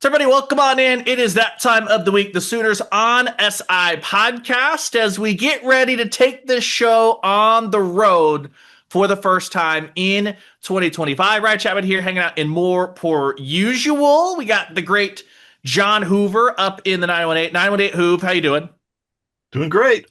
So everybody, welcome on in. It is that time of the week, the Sooners on SI podcast, as we get ready to take this show on the road for the first time in 2025. Ryan Chapman here, hanging out in more per usual. We got the great John Hoover up in the 918. 918 Hoove, how you doing? Doing great.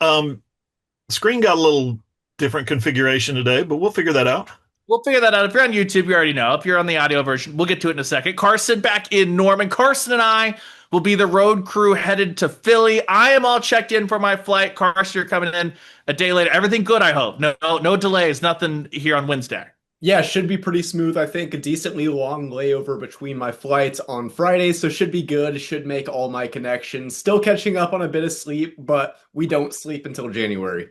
Screen got a little different configuration today, but we'll figure that out. We'll figure that out. If you're on YouTube, you already know. If you're on the audio version, we'll get to it in a second. Carson back in Norman. Carson and I will be the road crew headed to Philly. I am all checked in for my flight. Carson, you're coming in a day later. Everything good, I hope. No delays. Nothing here on Wednesday. Yeah, should be pretty smooth. I think a decently long layover between my flights on Friday, so should be good. Should make all my connections. Still catching up on a bit of sleep, but we don't sleep until January.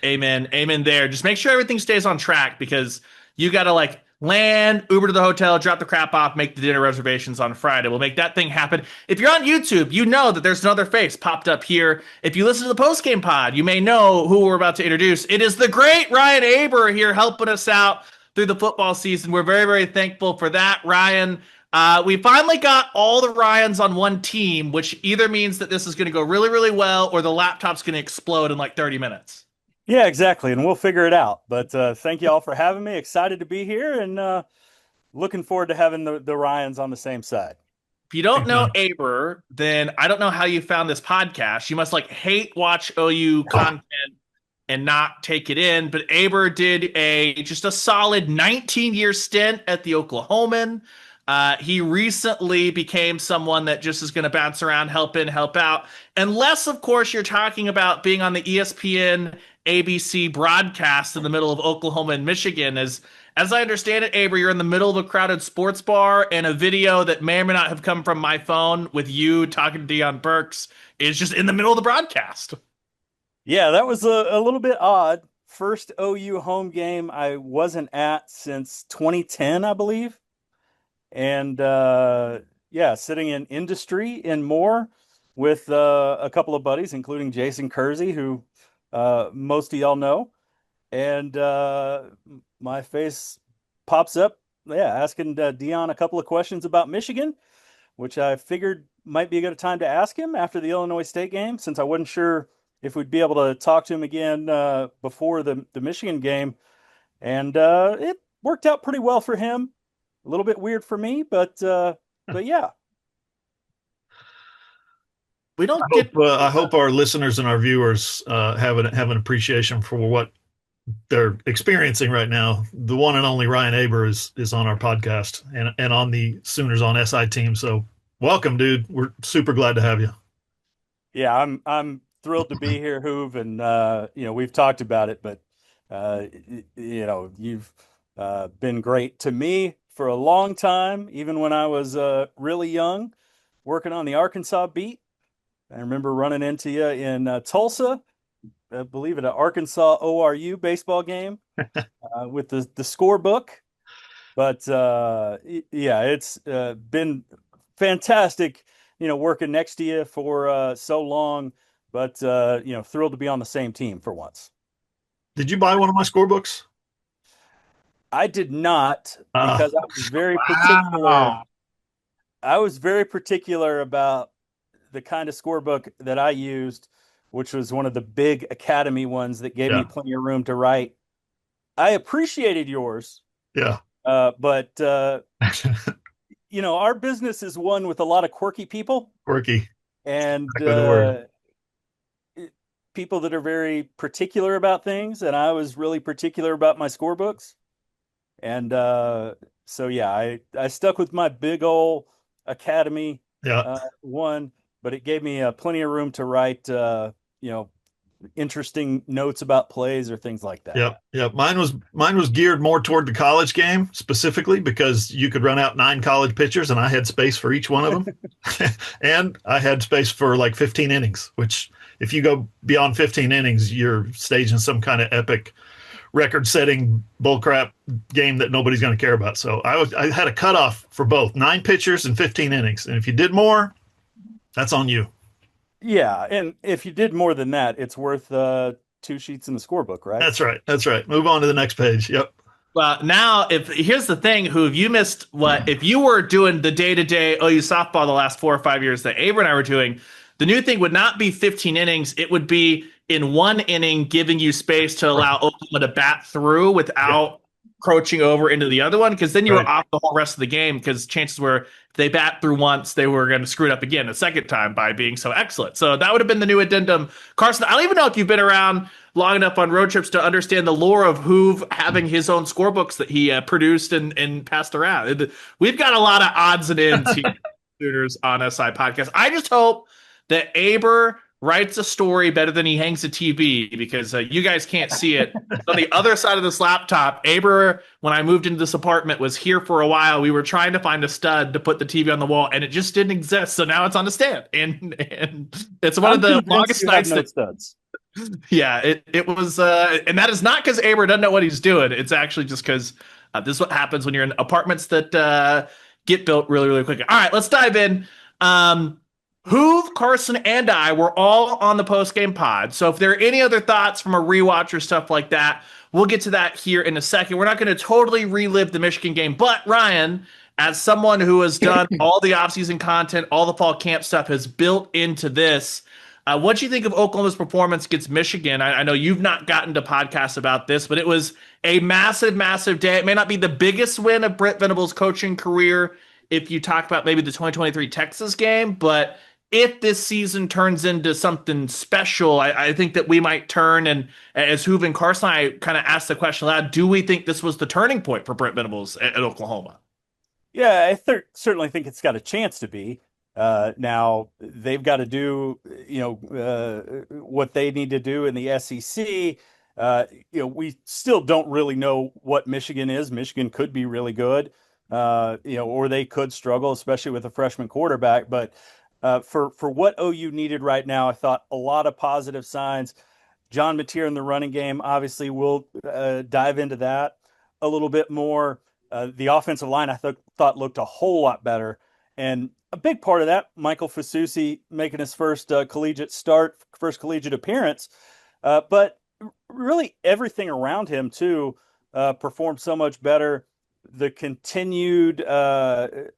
Amen. Amen there. Just make sure everything stays on track because you got to land, Uber to the hotel, drop the crap off, make the dinner reservations on Friday. We'll make that thing happen. If you're on YouTube, you know that there's another face popped up here. If you listen to the post-game pod, you may know who we're about to introduce. It is the great Ryan Aber here helping us out through the football season. We're very, very thankful for that, Ryan. We finally got all the Ryans on one team, which either means that this is going to go really, really well or the laptop's going to explode in like 30 minutes. Yeah, exactly. And we'll figure it out. But thank you all for having me. Excited to be here and looking forward to having the Ryans on the same side. If you don't know Aber, then I don't know how you found this podcast. You must hate watch OU content and not take it in. But Aber did just a solid 19-year stint at the Oklahoman. He recently became someone that just is going to bounce around, help in, help out. Unless, of course, you're talking about being on the ESPN ABC broadcast in the middle of Oklahoma and Michigan. As I understand it, Aber, you're in the middle of a crowded sports bar, and a video that may or may not have come from my phone with you talking to Deion Burks is just in the middle of the broadcast. Yeah, that was a little bit odd. First OU home game I wasn't at since 2010, I believe. And yeah, sitting in industry in Moore with a couple of buddies, including Jason Kersey, who most of y'all know. And my face pops up, yeah, asking Deion a couple of questions about Michigan, which I figured might be a good time to ask him after the Illinois State game, since I wasn't sure if we'd be able to talk to him again before the Michigan game. And it worked out pretty well for him. A little bit weird for me, but yeah. We don't I hope our listeners and our viewers have an appreciation for what they're experiencing right now. The one and only Ryan Aber is on our podcast and on the Sooners on SI team. So welcome, dude. We're super glad to have you. Yeah, I'm thrilled to be here, Hoove, and we've talked about it, but you've been great to me for a long time, even when I was really young, working on the Arkansas beat. I remember running into you in Tulsa, I believe at an Arkansas ORU baseball game with the scorebook. But yeah, it's been fantastic, working next to you for so long. But thrilled to be on the same team for once. Did you buy one of my scorebooks? I did not, because I was very particular. Wow. I was very particular about the kind of scorebook that I used, which was one of the big academy ones that gave me plenty of room to write. I appreciated yours. Yeah. But our business is one with a lot of quirky people. Quirky. And exactly people that are very particular about things. And I was really particular about my scorebooks. And so, yeah, I stuck with my big old academy one, but it gave me plenty of room to write, interesting notes about plays or things like that. Yep. Mine was geared more toward the college game specifically because you could run out 9 college pitchers and I had space for each one of them. And I had space for like 15 innings, which if you go beyond 15 innings, you're staging some kind of epic record-setting bullcrap game that nobody's going to care about. So I had a cutoff for both 9 pitchers and 15 innings. And if you did more, that's on you. Yeah, and if you did more than that, it's worth 2 sheets in the scorebook, right? That's right. Move on to the next page. Yep. Well, now if here's the thing, who if you missed what if you were doing the day-to-day OU softball the last 4 or 5 years that Aber and I were doing, the new thing would not be 15 innings. It would be in one inning, giving you space to allow Oklahoma to bat through Yeah, without crouching over into the other one, because then you were right. off the whole rest of the game. Because chances were, if they bat through once, they were going to screw it up again a second time by being so excellent. So that would have been the new addendum. Carson, I don't even know if you've been around long enough on road trips to understand the lore of Hoover having his own scorebooks that he produced and passed around. We've got a lot of odds and ends here, Sooners on SI podcast. I just hope that Aber writes a story better than he hangs a TV, because you guys can't see it. On the other side of this laptop, Aber, when I moved into this apartment, was here for a while. We were trying to find a stud to put the TV on the wall, and it just didn't exist. So now it's on the stand, and it's one of the longest nights that studs. Yeah, it was, and that is not because Aber doesn't know what he's doing. It's actually just because this is what happens when you're in apartments that get built really, really quickly. All right, let's dive in. Hoove, Carson, and I were all on the post game pod. So if there are any other thoughts from a rewatch or stuff like that, we'll get to that here in a second. We're not going to totally relive the Michigan game, but Ryan, as someone who has done all the offseason content, all the fall camp stuff, has built into this. What do you think of Oklahoma's performance against Michigan? I know you've not gotten to podcasts about this, but it was a massive, massive day. It may not be the biggest win of Brent Venables' coaching career if you talk about maybe the 2023 Texas game, but if this season turns into something special, I think that we might turn, and as Hoover and Carson and I kind of asked the question aloud, do we think this was the turning point for Brent Venables at Oklahoma? Yeah, certainly think it's got a chance to be. Now they've got to do, what they need to do in the SEC. We still don't really know what Michigan is. Michigan could be really good, or they could struggle, especially with a freshman quarterback. But for what OU needed right now, I thought a lot of positive signs. John Mateer in the running game, obviously, we'll dive into that a little bit more. The offensive line, I thought looked a whole lot better. And a big part of that, Michael Fasusi making his first collegiate appearance. But really everything around him, too, performed so much better. The continued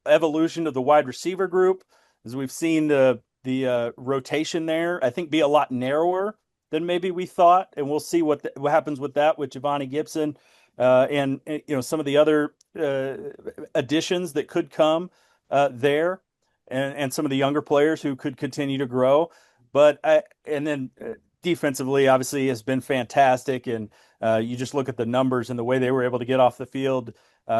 evolution of the wide receiver group, as we've seen the rotation there, I think be a lot narrower than maybe we thought. And we'll see what happens with that with Giovanni Gibson and some of the other additions that could come there, and some of the younger players who could continue to grow. But defensively, obviously, has been fantastic. And you just look at the numbers and the way they were able to get off the field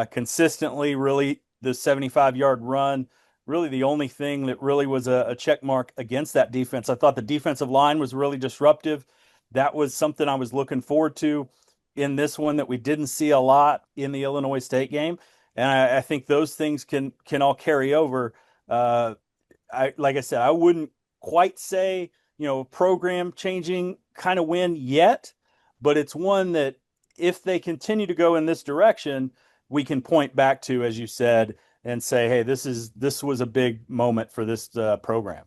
consistently. Really, the 75-yard run, really the only thing that really was a check mark against that defense. I thought the defensive line was really disruptive. That was something I was looking forward to in this one that we didn't see a lot in the Illinois State game. And I think those things can all carry over. Like I said, I wouldn't quite say, program changing kind of win yet, but it's one that if they continue to go in this direction, we can point back to, as you said, and say, hey, this was a big moment for this program.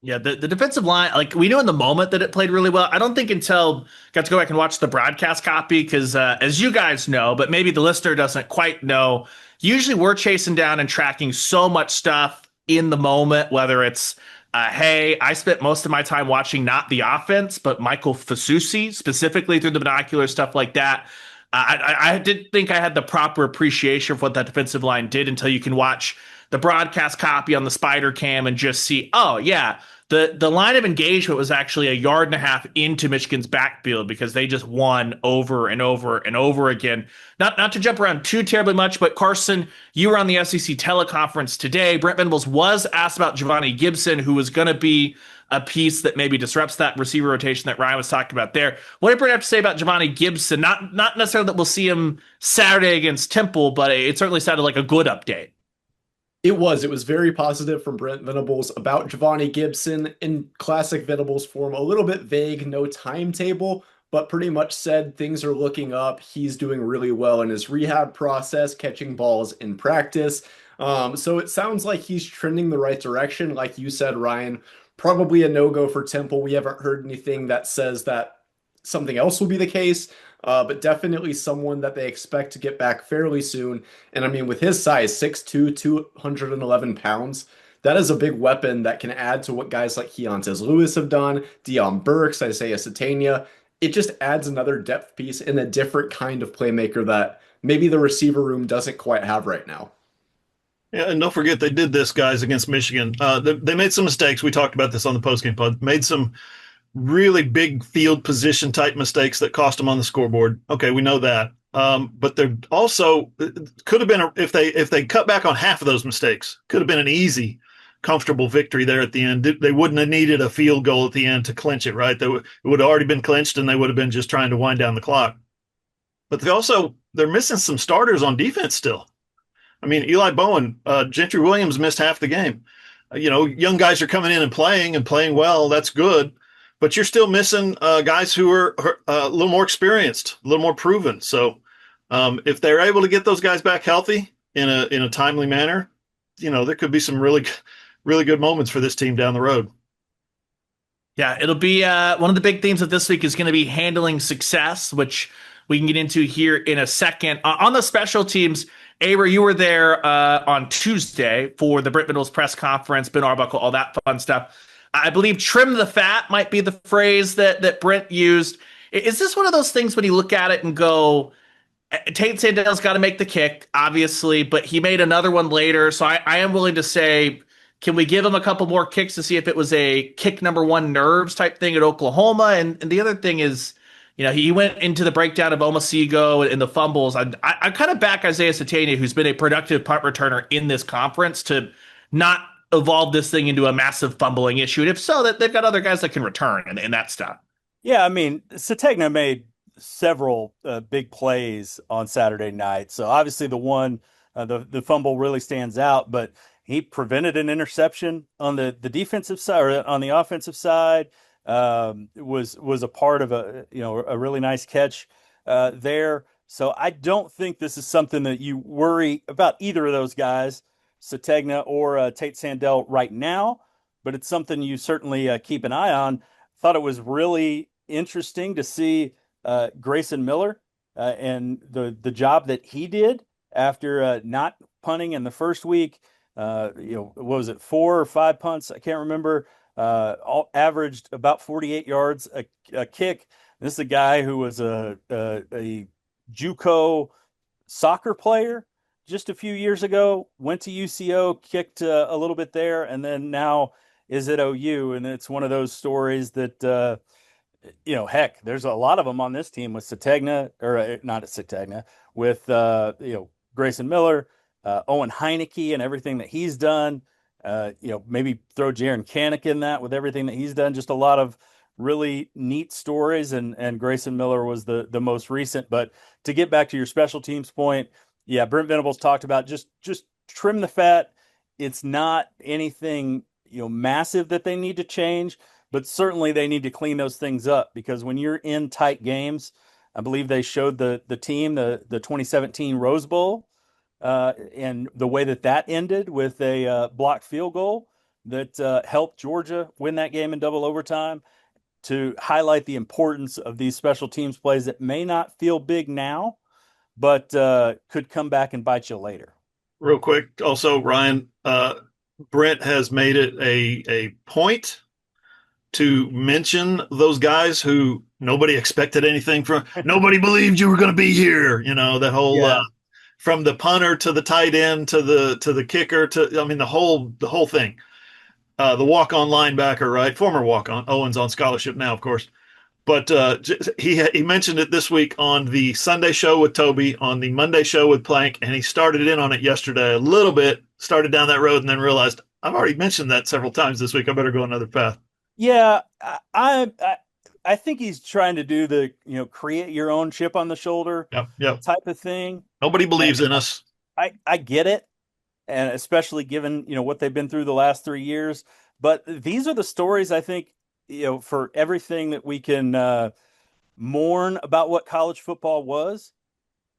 Yeah, the defensive line, like we knew in the moment that it played really well. I don't think until got to go back and watch the broadcast copy, because as you guys know, but maybe the listener doesn't quite know, usually we're chasing down and tracking so much stuff in the moment, whether it's, hey, I spent most of my time watching not the offense, but Michael Fasusi, specifically through the binocular, stuff like that. I didn't think I had the proper appreciation for what that defensive line did until you can watch the broadcast copy on the spider cam and just see, oh, yeah, the line of engagement was actually a yard and a half into Michigan's backfield, because they just won over and over and over again. Not to jump around too terribly much, but Carson, you were on the SEC teleconference today. Brent Venables was asked about Giovanni Gibson, who was going to be a piece that maybe disrupts that receiver rotation that Ryan was talking about there. What did Brent have to say about Giovanni Gibson? Not necessarily that we'll see him Saturday against Temple, but it certainly sounded like a good update. It was very positive from Brent Venables about Giovanni Gibson in classic Venables form. A little bit vague, no timetable, but pretty much said things are looking up. He's doing really well in his rehab process, catching balls in practice. So it sounds like he's trending the right direction. Like you said, Ryan, probably a no-go for Temple. We haven't heard anything that says that something else will be the case, but definitely someone that they expect to get back fairly soon. And I mean, with his size, 6'2", 211 pounds, that is a big weapon that can add to what guys like Keontae Lewis have done, Deion Burks, Isaiah Satania. It just adds another depth piece and a different kind of playmaker that maybe the receiver room doesn't quite have right now. Yeah, and don't forget they did this, guys, against Michigan. They made some mistakes. We talked about this on the postgame pod. Made some really big field position type mistakes that cost them on the scoreboard. Okay, we know that. But there also could have been if they cut back on half of those mistakes, could have been an easy, comfortable victory there at the end. They wouldn't have needed a field goal at the end to clinch it, right? It would have already been clinched, and they would have been just trying to wind down the clock. But they're missing some starters on defense still. I mean, Eli Bowen, Gentry Williams missed half the game. Young guys are coming in and playing well. That's good. But you're still missing guys who are a little more experienced, a little more proven. So if they're able to get those guys back healthy in a timely manner, there could be some really, really good moments for this team down the road. Yeah, it'll be one of the big themes of this week is going to be handling success, which we can get into here in a second. On the special teams, Aber, you were there on Tuesday for the Brent Venables press conference, Ben Arbuckle, all that fun stuff. I believe trim the fat might be the phrase that Brent used. Is this one of those things when you look at it and go, Tate Sandell's got to make the kick, obviously, but he made another one later. So I am willing to say, can we give him a couple more kicks to see if it was a kick number one nerves type thing at Oklahoma? And the other thing is, he went into the breakdown of Omasigo and the fumbles. I kind of back Isaiah Satania, who's been a productive punt returner in this conference, to not evolve this thing into a massive fumbling issue. And if so, that they've got other guys that can return and that stuff. Yeah, I mean, Sategna made several big plays on Saturday night. So obviously the one, the fumble really stands out, but he prevented an interception on the defensive side, or on the offensive side. Was a part of a really nice catch there. So I don't think this is something that you worry about either of those guys, Sategna or Tate Sandell, right now. But it's something you certainly keep an eye on. Thought it was really interesting to see Grayson Miller and the job that he did after not punting in the first week. What was it, 4 or 5 punts? I can't remember. All averaged about 48 yards a kick. This is a guy who was a JUCO soccer player just a few years ago, went to UCO, kicked a little bit there, and then now is at OU. And it's one of those stories that, heck, there's a lot of them on this team with Sategna, or not at Sategna, with, Grayson Miller, Owen Heineke and everything that he's done. Maybe throw Jaron Kanik in that with everything that he's done. Just a lot of really neat stories, and Grayson Miller was the most recent. But to get back to your special teams point, yeah, Brent Venables talked about just trim the fat. It's not anything massive that they need to change, but certainly they need to clean those things up, because when you're in tight games, I believe they showed the team the 2017 Rose Bowl. And the way that ended with a blocked field goal that helped Georgia win that game in double overtime, to highlight the importance of these special teams plays that may not feel big now, but could come back and bite you later. Real quick, also, Ryan, Brent has made it a point to mention those guys who nobody expected anything from. Nobody believed you were going to be here. That whole from the punter to the tight end to the kicker the whole thing. The walk-on linebacker, right? Former walk-on. Owen's on scholarship now, of course. But he mentioned it this week on the Sunday show with Toby, on the Monday show with Plank, and he started in on it yesterday a little bit, started down that road, and then realized, I've already mentioned that several times this week. I better go another path. Yeah, I think he's trying to do the, create your own chip on the shoulder type of thing. Nobody believes in us. I get it. And especially given, what they've been through the last 3 years. But these are the stories, I think, for everything that we can mourn about what college football was.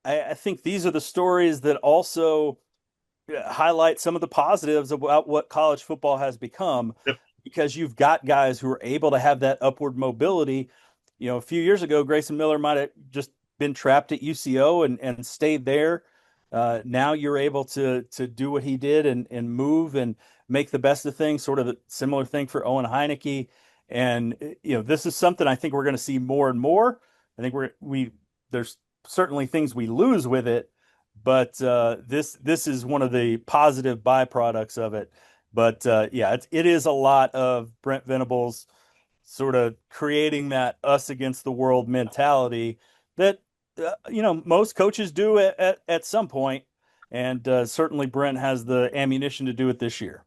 I think these are the stories that also highlight some of the positives about what college football has become. Yep. Because you've got guys who are able to have that upward mobility. a few years ago, Grayson Miller might have just been trapped at UCO and stayed there. Now you're able to do what he did and move and make the best of things. Sort of a similar thing for Owen Heineke. And this is something I think we're going to see more and more. I think there's certainly things we lose with it, but this is one of the positive byproducts of it. But it is a lot of Brent Venables sort of creating that us against the world mentality that most coaches do at some point, and certainly Brent has the ammunition to do it this year.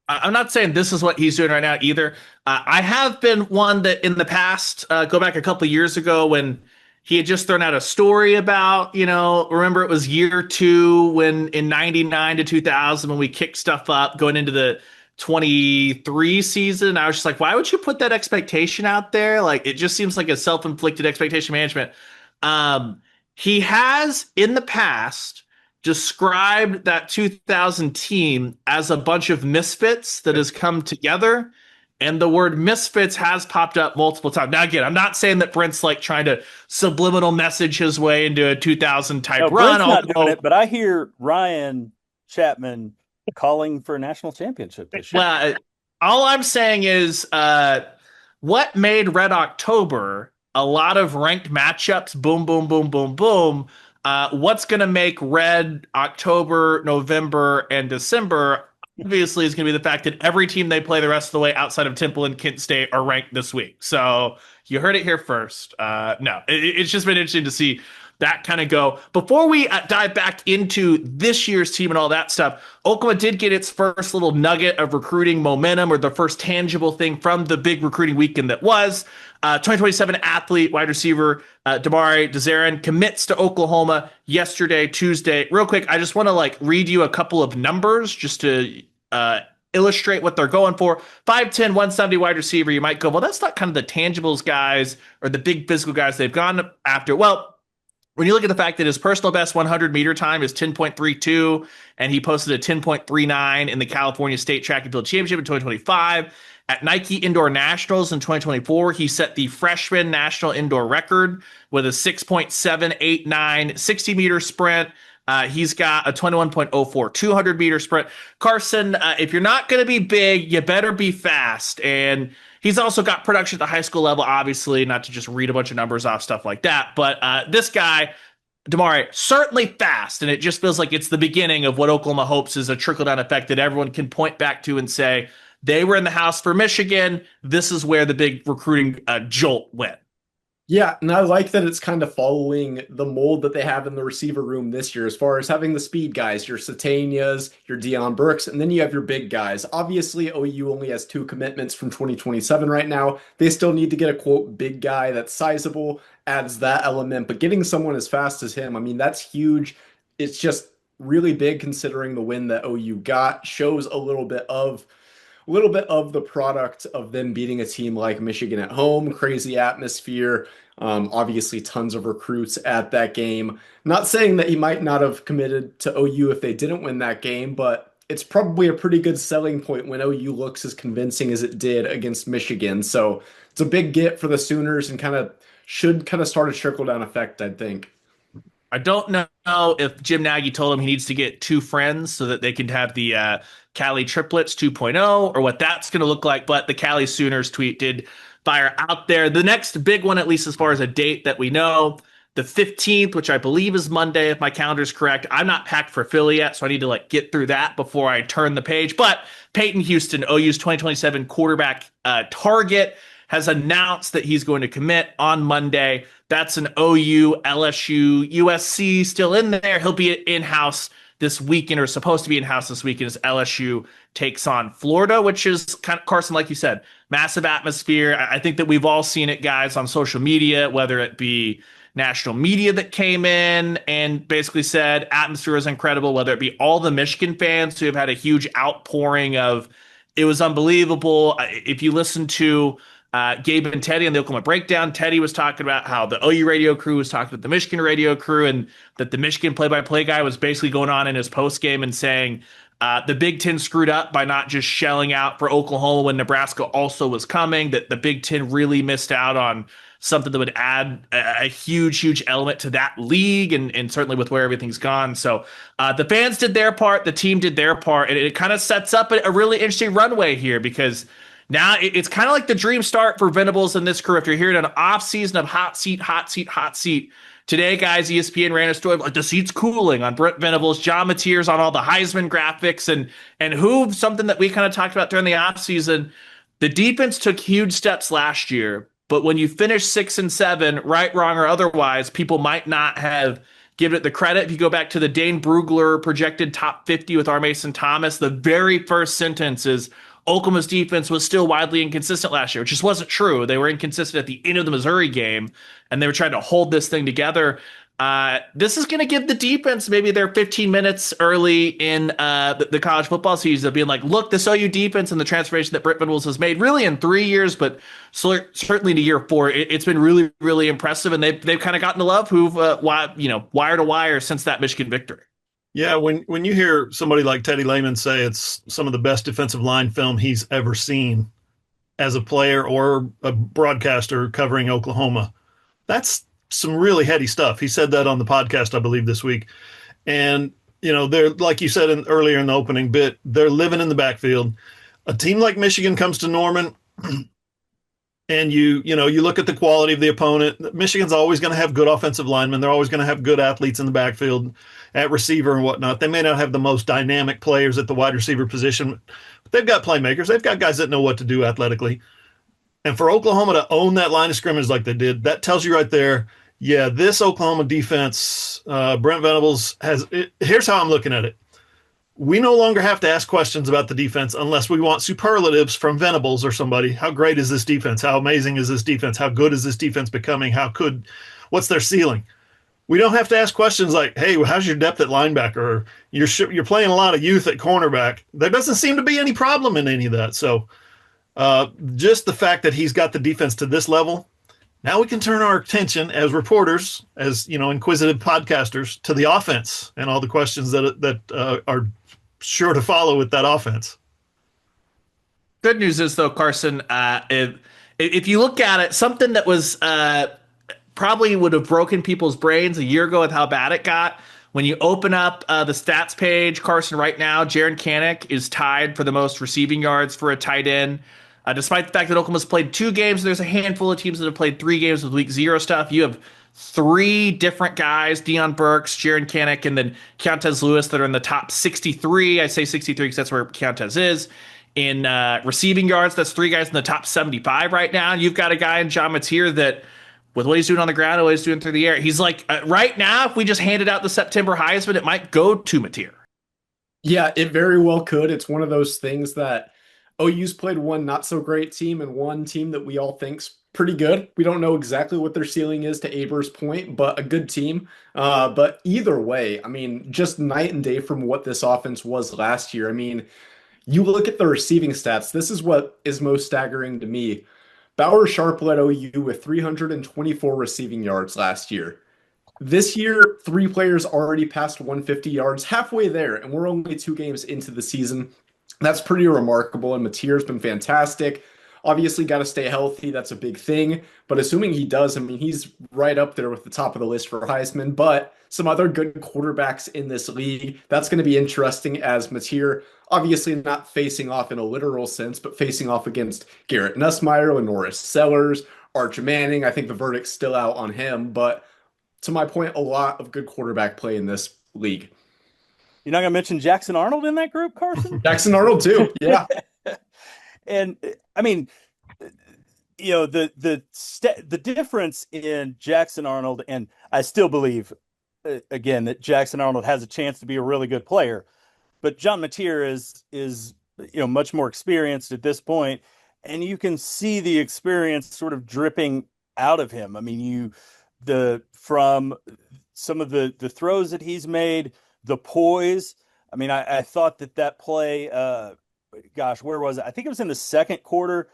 I'm not saying this is what he's doing right now either. I have been one that in the past, go back a couple of years ago when he had just thrown out a story about, remember it was year 2 when in 99 to 2000 when we kicked stuff up going into the 23 season. I was just like, why would you put that expectation out there? Like, it just seems like a self-inflicted expectation management. He has in the past described that 2000 team as a bunch of misfits that has come together, and the word misfits has popped up multiple times. Now, again, I'm not saying that Brent's like trying to subliminal message his way into a 2000 type run. Brent's not doing it, but I hear Ryan Chapman calling for a national championship this year. Well, all I'm saying is what made Red October a lot of ranked matchups, boom, boom, boom, boom, boom. What's going to make Red October, November, and December obviously is going to be the fact that every team they play the rest of the way outside of Temple and Kent State are ranked this week. So you heard it here first. It's just been interesting to see that kind of go. Before we dive back into this year's team and all that stuff, Oklahoma did get its first little nugget of recruiting momentum, or the first tangible thing from the big recruiting weekend that was. 2027 athlete, wide receiver, Damari Dezarin commits to Oklahoma yesterday, Tuesday. Real quick, I just want to read you a couple of numbers just to illustrate what they're going for. 5'10", 170 wide receiver. You might go, well, that's not kind of the tangibles guys or the big physical guys they've gone after. Well, when you look at the fact that his personal best 100-meter time is 10.32, and he posted a 10.39 in the California State Track and Field Championship in 2025. At Nike Indoor Nationals in 2024, he set the freshman national indoor record with a 6.789 60-meter sprint. He's got a 21.04 200-meter sprint. Carson, if you're not going to be big, you better be fast. And he's also got production at the high school level, obviously, not to just read a bunch of numbers off, stuff like that. But this guy, Damari, certainly fast, and it just feels like it's the beginning of what Oklahoma hopes is a trickle-down effect that everyone can point back to and say, they were in the house for Michigan. This is where the big recruiting jolt went. Yeah, and I like that it's kind of following the mold that they have in the receiver room this year, as far as having the speed guys, your Satanias, your Deion Burks, and then you have your big guys. Obviously, OU only has 2 commitments from 2027 right now. They still need to get a, quote, big guy that's sizable, adds that element, but getting someone as fast as him, I mean, that's huge. It's just really big considering the win that OU got, shows a little bit of the product of them beating a team like Michigan at home. Crazy atmosphere. Obviously, tons of recruits at that game. Not saying that he might not have committed to OU if they didn't win that game, but it's probably a pretty good selling point when OU looks as convincing as it did against Michigan. So it's a big get for the Sooners and should start a trickle-down effect, I think. I don't know if Jim Nagy told him he needs to get 2 friends so that they can have the Cali Triplets 2.0 or what that's going to look like. But the Cali Sooners tweet did fire out there. The next big one, at least as far as a date that we know, the 15th, which I believe is Monday, if my calendar is correct. I'm not packed for Philly yet, so I need to get through that before I turn the page. But Peyton Houston, OU's 2027 quarterback target, has announced that he's going to commit on Monday. That's an OU, LSU, USC still in there. He'll be in-house this weekend, or supposed to be in-house this weekend, as LSU takes on Florida, which is kind of, Carson, like you said, massive atmosphere. I think that we've all seen it, guys, on social media, whether it be national media that came in and basically said atmosphere is incredible, whether it be all the Michigan fans who have had a huge outpouring of, it was unbelievable. If you listen to Gabe and Teddy on the Oklahoma Breakdown, Teddy was talking about how the OU radio crew was talking with the Michigan radio crew, and that the Michigan play-by-play guy was basically going on in his post-game and saying The Big Ten screwed up by not just shelling out for Oklahoma when Nebraska also was coming. That the Big Ten really missed out on something that would add a huge, huge element to that league, and certainly with where everything's gone. So the fans did their part, the team did their part, and it kind of sets up a really interesting runway here because now it's kind of like the dream start for Venables and this crew. If you're hearing an off season of hot seat, hot seat, hot seat. Today, guys, ESPN ran a story like the seat's cooling on Brent Venables, John Mateers on all the Heisman graphics, and who something that we kind of talked about during the offseason. The defense took huge steps last year, but when you finish 6-7, right, wrong, or otherwise, people might not have given it the credit. If you go back to the Dane Brugler projected top 50 with R. Mason Thomas, the very first sentence is Oklahoma's defense was still widely inconsistent last year, which just wasn't true. They were inconsistent at the end of the Missouri game, and they were trying to hold this thing together. This is going to give the defense maybe their 15 minutes early in the college football season of being like, look, this OU defense and the transformation that Brent Venables has made really in 3 years, but certainly to year 4, it's been really, really impressive, and they've kind of gotten to love wire to wire since that Michigan victory. Yeah, when you hear somebody like Teddy Lehman say it's some of the best defensive line film he's ever seen as a player or a broadcaster covering Oklahoma, that's some really heady stuff. He said that on the podcast, I believe, this week. And, they're, like you said earlier in the opening bit, they're living in the backfield. A team like Michigan comes to Norman, and you look at the quality of the opponent. Michigan's always going to have good offensive linemen. They're always going to have good athletes in the backfield at receiver and whatnot. They may not have the most dynamic players at the wide receiver position, but they've got playmakers. They've got guys that know what to do athletically. And for Oklahoma to own that line of scrimmage like they did, that tells you right there, yeah, this Oklahoma defense, Brent Venables here's how I'm looking at it. We no longer have to ask questions about the defense unless we want superlatives from Venables or somebody. How great is this defense? How amazing is this defense? How good is this defense becoming? What's their ceiling? We don't have to ask questions like, hey, how's your depth at linebacker? Or you're playing a lot of youth at cornerback. There doesn't seem to be any problem in any of that. So just the fact that he's got the defense to this level, now we can turn our attention as reporters, as inquisitive podcasters, to the offense and all the questions that are sure to follow with that offense. Good news is, though, Carson, if you look at it, something that was probably would have broken people's brains a year ago with how bad it got. When you open up the stats page, Carson, right now, Jaron Kanak is tied for the most receiving yards for a tight end. Despite the fact that Oklahoma's played 2 games, there's a handful of teams that have played 3 games with week 0 stuff. You have 3 different guys, Deion Burks, Jaron Kanak, and then Keontez Lewis that are in the top 63. I say 63 because that's where Keontez is. In receiving yards, that's 3 guys in the top 75 right now. You've got a guy in John Mateer that, with what he's doing on the ground and what he's doing through the air, he's like, right now, if we just handed out the September Heisman, it might go to Mateer. Yeah, it very well could. It's one of those things that OU's played one not so great team and one team that we all think's pretty good. We don't know exactly what their ceiling is, to Aber's point, but a good team. But either way, I mean, just night and day from what this offense was last year. I mean, you look at the receiving stats. This is what is most staggering to me. Bauer Sharp led OU with 324 receiving yards last year. This year, 3 players already passed 150 yards, halfway there, and we're only 2 games into the season. That's pretty remarkable, and Mateer's been fantastic. Obviously, got to stay healthy. That's a big thing. But assuming he does, I mean, he's right up there with the top of the list for Heisman. But some other good quarterbacks in this league. That's going to be interesting, as Mateer, obviously not facing off in a literal sense, but facing off against Garrett Nussmeier, Lenoris Sellers, Arch Manning. I think the verdict's still out on him. But to my point, a lot of good quarterback play in this league. You're not going to mention Jackson Arnold in that group, Carson? Jackson Arnold, too. Yeah. And I mean, the difference in Jackson Arnold, and I still believe, again, that Jackson Arnold has a chance to be a really good player, but John Mateer is much more experienced at this point, and you can see the experience sort of dripping out of him. I mean, from some of the throws that he's made, the poise. I mean, I thought that play, where was it? I think it was in the second quarter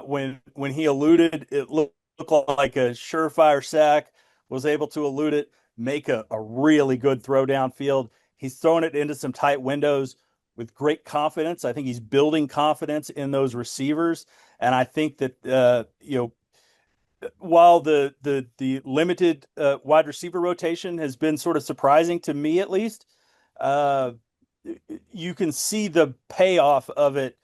when he eluded. It looked like a surefire sack, was able to elude it, make a really good throw downfield. He's throwing it into some tight windows with great confidence. I think he's building confidence in those receivers, and I think that while the limited wide receiver rotation has been sort of surprising to me, at least, uh, you can see the payoff of it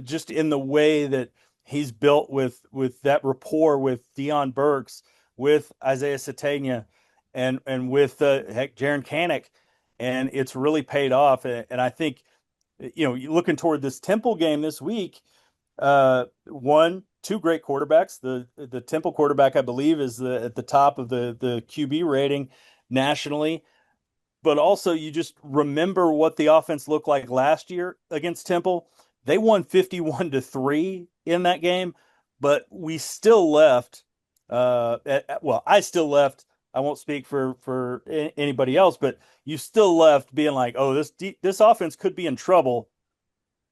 just in the way that he's built with that rapport with Deion Burks, with Isaiah Satania, and with Jaron Kanik, and it's really paid off. And I think looking toward this Temple game this week, two great quarterbacks. The Temple quarterback, I believe, is at the top of the QB rating nationally. But also, you just remember what the offense looked like last year against Temple. They won 51-3 in that game, but we still left. I still left. I won't speak for anybody else, but you still left being like, "Oh, this offense could be in trouble."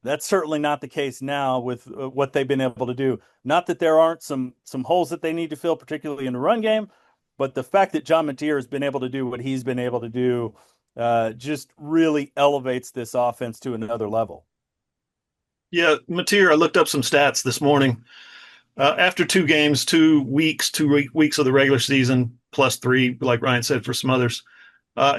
That's certainly not the case now with what they've been able to do. Not that there aren't some holes that they need to fill, particularly in the run game, but the fact that John Mateer has been able to do what he's been able to do just really elevates this offense to another level. Yeah, Mateer, I looked up some stats this morning. After 2 weeks of the regular season, plus 3, like Ryan said, for some others,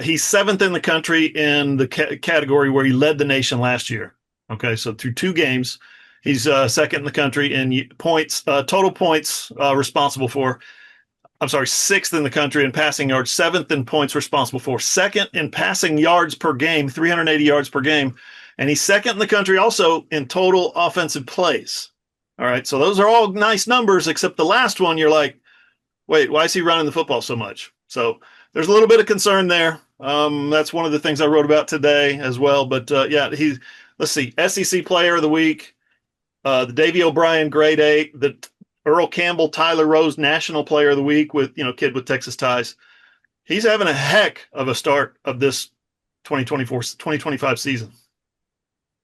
he's 7th in the country in the category where he led the nation last year. Okay, so through 2 games, he's 2nd in the country in points, total points responsible for. I'm sorry, 6th in the country in passing yards, 7th in points responsible for, 2nd in passing yards per game, 380 yards per game, and he's 2nd in the country also in total offensive plays. All right, so those are all nice numbers, except the last one, you're like, wait, why is he running the football so much? So there's a little bit of concern there. That's one of the things I wrote about today as well. But let's see, SEC Player of the Week, the Davey O'Brien Grade 8, the Earl Campbell, Tyler Rose, National Player of the Week with, kid with Texas ties. He's having a heck of a start of this 2025 season.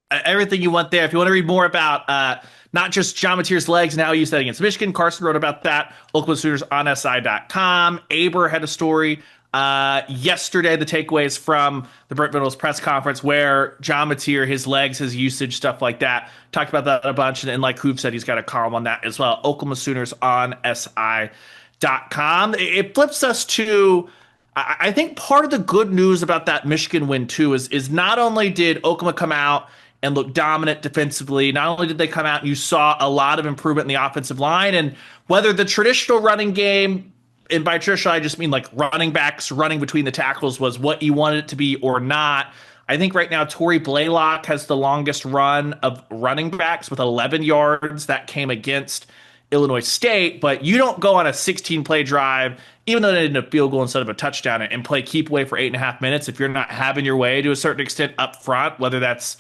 Everything you want there. If you want to read more about not just John Mateer's legs and how he used that against Michigan, Carson wrote about that. Oklahoma Sooners on SI.com. Aber had a story yesterday, the takeaways from the Brent Venables press conference, where John Mateer, his legs, his usage, stuff like that. Talked about that a bunch. And like Hoover said, he's got a column on that as well. Oklahoma Sooners on SI.com. It flips us to, I think part of the good news about that Michigan win, too, is not only did Oklahoma come out and look dominant defensively, not only did they come out and you saw a lot of improvement in the offensive line, and whether the traditional running game, and by traditional, I just mean like running backs running between the tackles, was what you wanted it to be or not. I think right now Torrey Blaylock has the longest run of running backs with 11 yards. That came against Illinois State, but you don't go on a 16-play drive, even though they ended a field goal instead of a touchdown, and play keep away for 8.5 minutes if you're not having your way to a certain extent up front, whether that's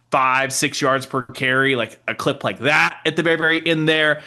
5-6 yards per carry, like a clip like that at the very, very end there.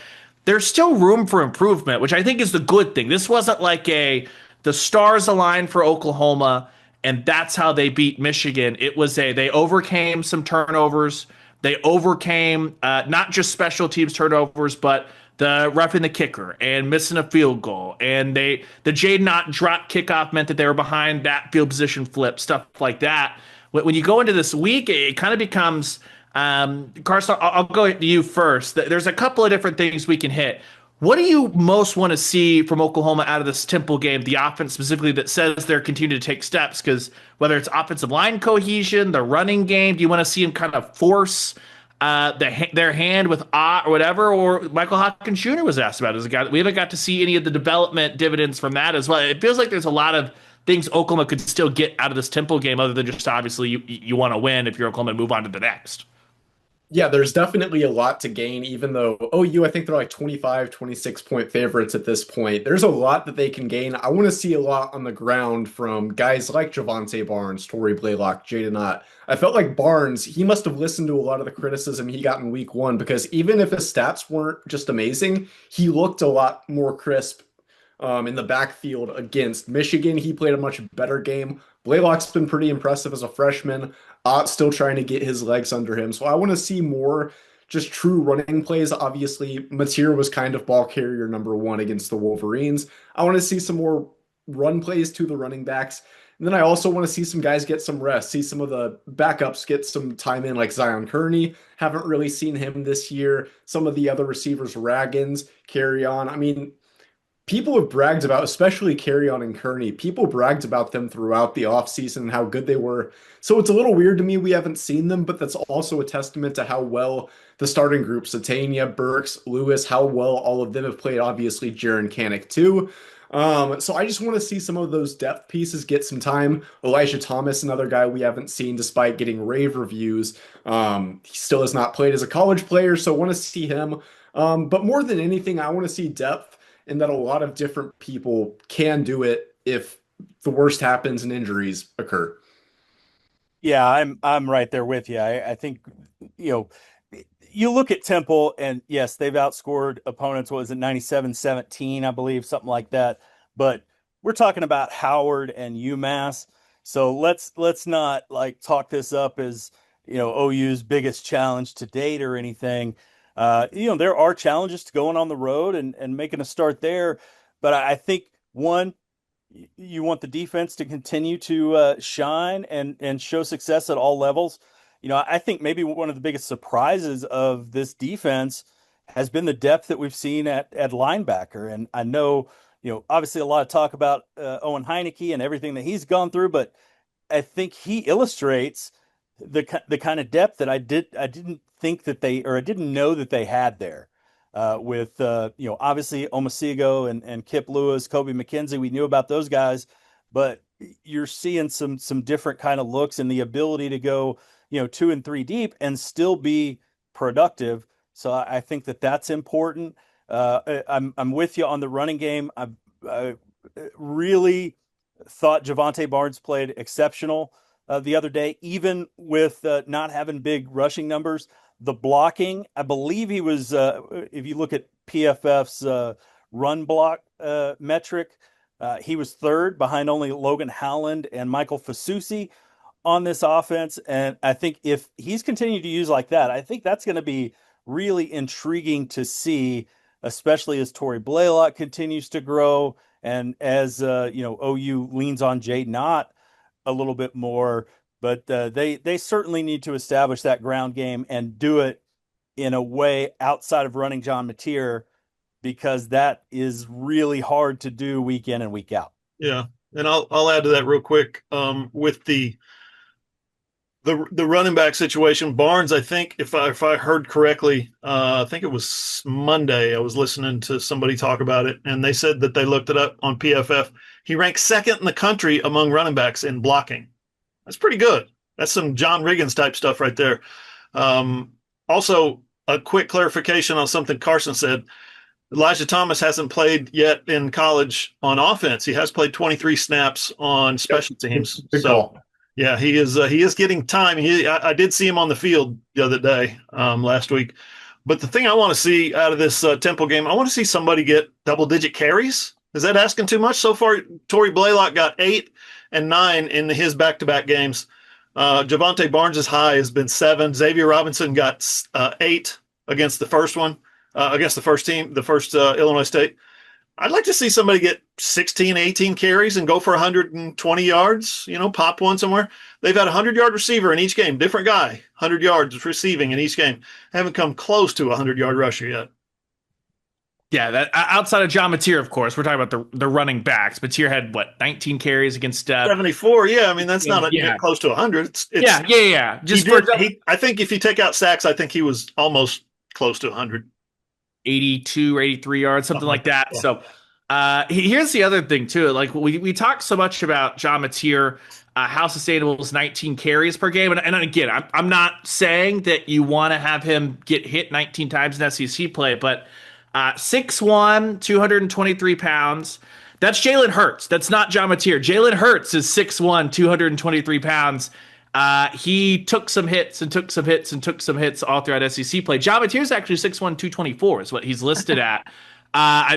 There's still room for improvement, which I think is the good thing. This wasn't like the stars aligned for Oklahoma, and that's how they beat Michigan. It was they overcame some turnovers. They overcame not just special teams turnovers, but the roughing the kicker and missing a field goal. And the Jaden Ott drop kickoff meant that they were behind that field position flip, stuff like that. When you go into this week, it kind of becomes Carson, I'll go to you first. There's a couple of different things we can hit. What do you most want to see from Oklahoma out of this Temple game, the offense specifically, that says they're continuing to take steps? Because whether it's offensive line cohesion, the running game, do you want to see them kind of force their hand with Ott or whatever? Or Michael Hopkins Jr. was asked about as a guy. We haven't got to see any of the development dividends from that as well. It feels like there's a lot of things Oklahoma could still get out of this Temple game, other than just obviously you want to win if you're Oklahoma and move on to the next. Yeah, there's definitely a lot to gain, even though OU, I think they're like 25, 26-point favorites at this point. There's a lot that they can gain. I want to see a lot on the ground from guys like Javonte Barnes, Torrey Blaylock, Jaden Ott. I felt like Barnes, he must have listened to a lot of the criticism he got in week 1, because even if his stats weren't just amazing, he looked a lot more crisp in the backfield against Michigan. He played a much better game. Blaylock's been pretty impressive as a freshman. Ott's still trying to get his legs under him. So I want to see more just true running plays. Obviously, Mateer was kind of ball carrier number 1 against the Wolverines. I want to see some more run plays to the running backs. And then I also want to see some guys get some rest, see some of the backups get some time in, like Zion Kearney. Haven't really seen him this year. Some of the other receivers, Raggins, carry on. I mean, people have bragged about, especially Carry On and Kearney, people bragged about them throughout the offseason and how good they were. So it's a little weird to me we haven't seen them, but that's also a testament to how well the starting group, Satania, Burks, Lewis, how well all of them have played. Obviously, Jaron Kanik too. So I just want to see some of those depth pieces get some time. Elijah Thomas, another guy we haven't seen despite getting rave reviews. He still has not played as a college player, so I want to see him. But more than anything, I want to see depth and that a lot of different people can do it if the worst happens and injuries occur. Yeah, I'm right there with you. I think, you know, you look at Temple and yes, they've outscored opponents. What was it, 97-17, I believe, something like that. But we're talking about Howard and UMass. So let's not like talk this up as, OU's biggest challenge to date or anything. There are challenges to going on the road and making a start there. But I think one, you want the defense to continue to shine and show success at all levels. I think maybe one of the biggest surprises of this defense has been the depth that we've seen at linebacker. And I know, obviously a lot of talk about Owen Heineke and everything that he's gone through, but I think he illustrates the kind of depth that I didn't think that I didn't know that they had there. With obviously Omasigo and Kip Lewis, Kobe McKenzie, we knew about those guys, but you're seeing some different kind of looks and the ability to go 2 and 3 deep and still be productive. So I think that that's important. I'm with you on the running game. I really thought Javonte Barnes played exceptional the other day, even with not having big rushing numbers. The blocking, I believe he was, if you look at PFF's run block metric, he was third behind only Logan Howland and Michael Fasusi on this offense. And I think if he's continued to use like that, I think that's going to be really intriguing to see, especially as Torrey Blaylock continues to grow and as, OU leans on Jay Knott a little bit more. But they certainly need to establish that ground game and do it in a way outside of running John Mateer, because that is really hard to do week in and week out. Yeah, and I'll add to that real quick. With the running back situation, Barnes, I think if I heard correctly, I think it was Monday. I was listening to somebody talk about it, and they said that they looked it up on PFF. He ranks second in the country among running backs in blocking. That's pretty good. That's some John Riggins type stuff right there. Also, a quick clarification on something Carson said. Elijah Thomas hasn't played yet in college on offense. He has played 23 snaps on special teams. So, yeah, he is getting time. I did see him on the field the other day, last week. But the thing I want to see out of this Temple game, I want to see somebody get double-digit carries. Is that asking too much? So far, Torrey Blaylock got 8 and 9 in his back-to-back games. Javonte Barnes' high has been 7. Xavier Robinson got 8 against the first one, against the first team, the first Illinois State. I'd like to see somebody get 16, 18 carries and go for 120 yards, pop one somewhere. They've had a 100-yard receiver in each game, different guy, 100 yards receiving in each game. Haven't come close to a 100-yard rusher yet. Yeah, that outside of John Mateer, of course, we're talking about the running backs. Mateer had 19 carries against 74. Yeah, I mean that's not close to 100. It's, yeah. I think if you take out sacks, I think he was almost close to 100. 82 or 83 yards, something like that. Yeah. So here's the other thing too. Like we talk so much about John Mateer, how sustainable is 19 carries per game. And again, I'm not saying that you want to have him get hit 19 times in SEC play, but 6'1", 223 pounds. That's Jalen Hurts. That's not John Mateer. Jalen Hurts is 6'1", 223 pounds. He took some hits and took some hits and took some hits all throughout SEC play. John Mateer is actually 6'1", 224 is what he's listed at.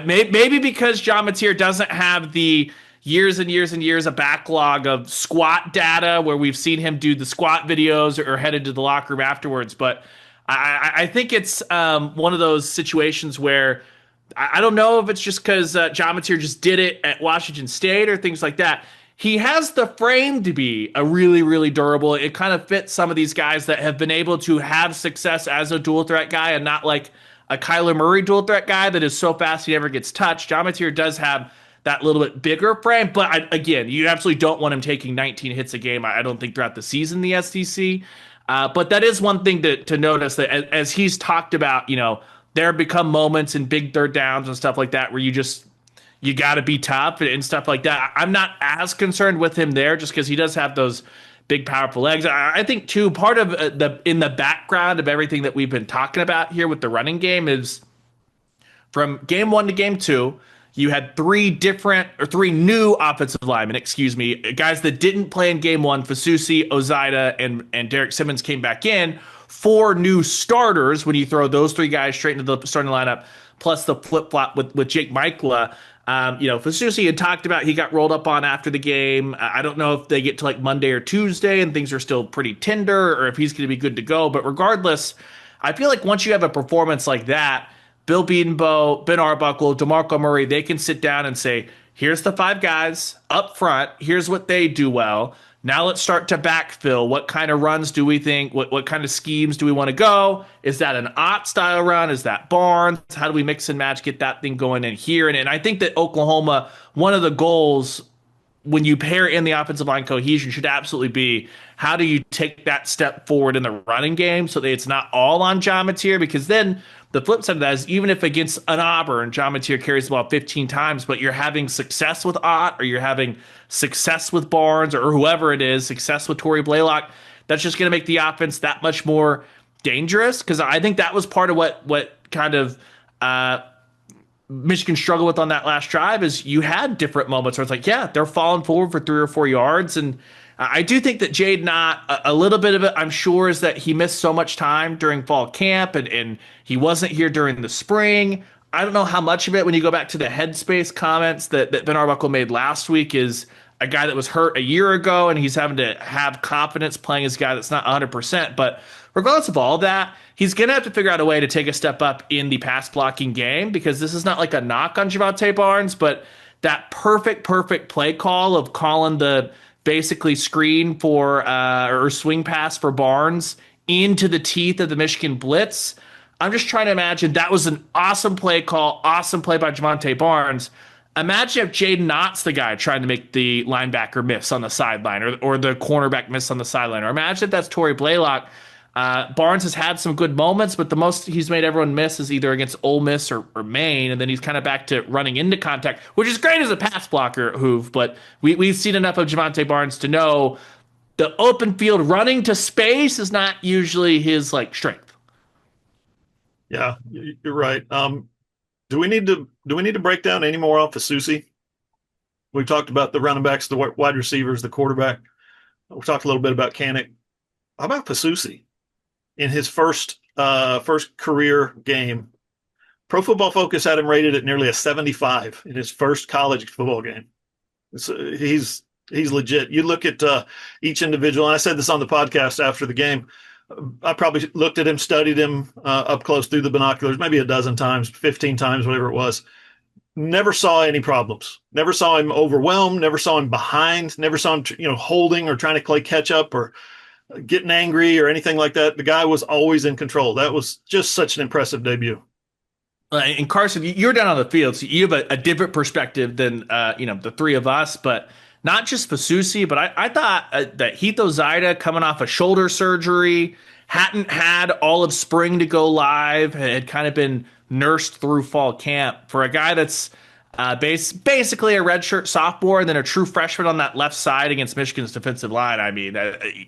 Maybe because John Mateer doesn't have the years and years and years of backlog of squat data where we've seen him do the squat videos or headed to the locker room afterwards. But I think it's one of those situations where I don't know if it's just because John Mateer just did it at Washington State or things like that. he has the frame to be a really, really durable. It kind of fits some of these guys that have been able to have success as a dual threat guy and not like a Kyler Murray dual threat guy that is so fast he never gets touched. Jamatir does have that little bit bigger frame, but again, you absolutely don't want him taking 19 hits a game. I don't think throughout the season, the SEC. But that is one thing to notice that as he's talked about, there have become moments in big third downs and stuff like that where you got to be tough and stuff like that. I'm not as concerned with him there just because he does have those big, powerful legs. I think, too, part of in the background of everything that we've been talking about here with the running game is from game 1 to game 2, you had three new offensive linemen, guys that didn't play in game 1, Fasusi, Ozida, and Derek Simmons came back in. 4 new starters when you throw those 3 guys straight into the starting lineup, plus the flip-flop with Jake Michela. Fasusi had talked about he got rolled up on after the game. I don't know if they get to like Monday or Tuesday and things are still pretty tender or if he's going to be good to go. But regardless, I feel like once you have a performance like that, Bill Bedenbaugh, Ben Arbuckle, DeMarco Murray, they can sit down and say, here's the 5 guys up front. Here's what they do well. Now let's start to backfill. What kind of runs do we think? What kind of schemes do we want to go? Is that an Ott style run? Is that Barnes? How do we mix and match, get that thing going in here? And I think that Oklahoma, one of the goals when you pair in the offensive line cohesion should absolutely be how do you take that step forward in the running game so that it's not all on Jamatir, because then the flip side of that is even if against an Auburn, Jamatir carries the ball 15 times, but you're having success with Ott or you're having success with Barnes or whoever it is, success with Torrey Blaylock, that's just going to make the offense that much more dangerous. Because I think that was part of what kind of Michigan struggled with on that last drive is you had different moments where it's like, yeah, they're falling forward for 3 or 4 yards. And I do think that Jaden Ott, a little bit of it, I'm sure, is that he missed so much time during fall camp and he wasn't here during the spring. I don't know how much of it, when you go back to the headspace comments that Ben Arbuckle made last week, is a guy that was hurt a year ago and he's having to have confidence playing as a guy that's not 100%. But regardless of all that, he's going to have to figure out a way to take a step up in the pass blocking game, because this is not like a knock on Javonte Barnes, but that perfect play call of calling the basically screen for or swing pass for Barnes into the teeth of the Michigan blitz. I'm just trying to imagine that was an awesome play call, awesome play by Javonte Barnes. Imagine if Jaden Ott's the guy trying to make the linebacker miss on the sideline or the cornerback miss on the sideline. Or imagine if that's Torrey Blaylock. Barnes has had some good moments, but the most he's made everyone miss is either against Ole Miss or Maine, and then he's kind of back to running into contact, which is great as a pass blocker, Hoove, but we've seen enough of Javonte Barnes to know the open field running to space is not usually his strength. Yeah, you're right. Do we need to break down any more off Fasusi? We've talked about the running backs, the wide receivers, the quarterback. We talked a little bit about Kanik. How about Fasusi? In his first career game, Pro Football Focus had him rated at nearly a 75 in his first college football game. He's legit. You look at each individual, and I said this on the podcast after the game. I probably looked at him, studied him up close through the binoculars, maybe a dozen times, 15 times, whatever it was. Never saw any problems. Never saw him overwhelmed. Never saw him behind. Never saw him, holding or trying to play catch up or getting angry or anything like that. The guy was always in control. That was just such an impressive debut. And Carson, you're down on the field, so you have a different perspective than the 3 of us. But not just Fasusi, but I thought that Heath Ozida, coming off a shoulder surgery, hadn't had all of spring to go live, had kind of been nursed through fall camp. For a guy that's basically a redshirt sophomore and then a true freshman on that left side against Michigan's defensive line, I mean,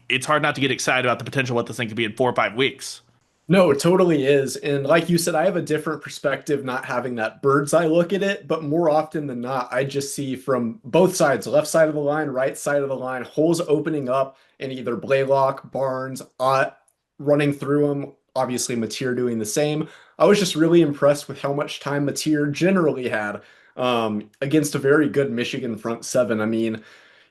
it's hard not to get excited about the potential of what this thing could be in 4 or 5 weeks. No, it totally is. And like you said, I have a different perspective not having that bird's eye look at it, but more often than not, I just see from both sides, left side of the line, right side of the line, holes opening up and either Blaylock, Barnes, Ott running through them, obviously Mateer doing the same. I was just really impressed with how much time Mateer generally had against a very good Michigan front 7. I mean,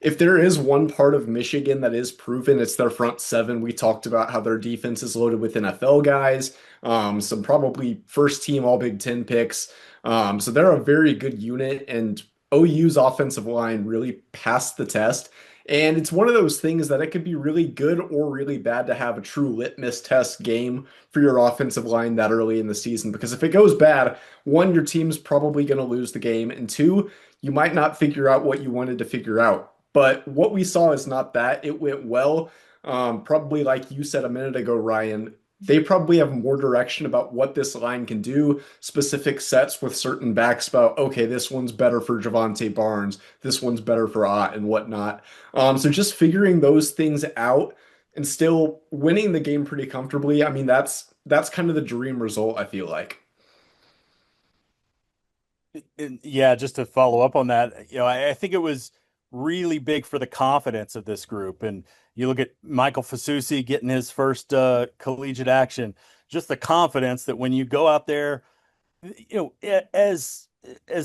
if there is one part of Michigan that is proven, it's their front 7. We talked about how their defense is loaded with NFL guys, some probably first team all Big Ten picks. So they're a very good unit. And OU's offensive line really passed the test. And it's one of those things that it could be really good or really bad to have a true litmus test game for your offensive line that early in the season. Because if it goes bad, one, your team's probably going to lose the game. And two, you might not figure out what you wanted to figure out. But what we saw is not that. It went well. Probably like you said a minute ago, Ryan, they probably have more direction about what this line can do, specific sets with certain backs about, okay, this one's better for Javante Barnes, this one's better for Ott and whatnot. So just figuring those things out and still winning the game pretty comfortably. I mean, that's kind of the dream result, I feel like. Yeah, just to follow up on that, I think it was really big for the confidence of this group. And you look at Michael Fasusi getting his first collegiate action, just the confidence that when you go out there, as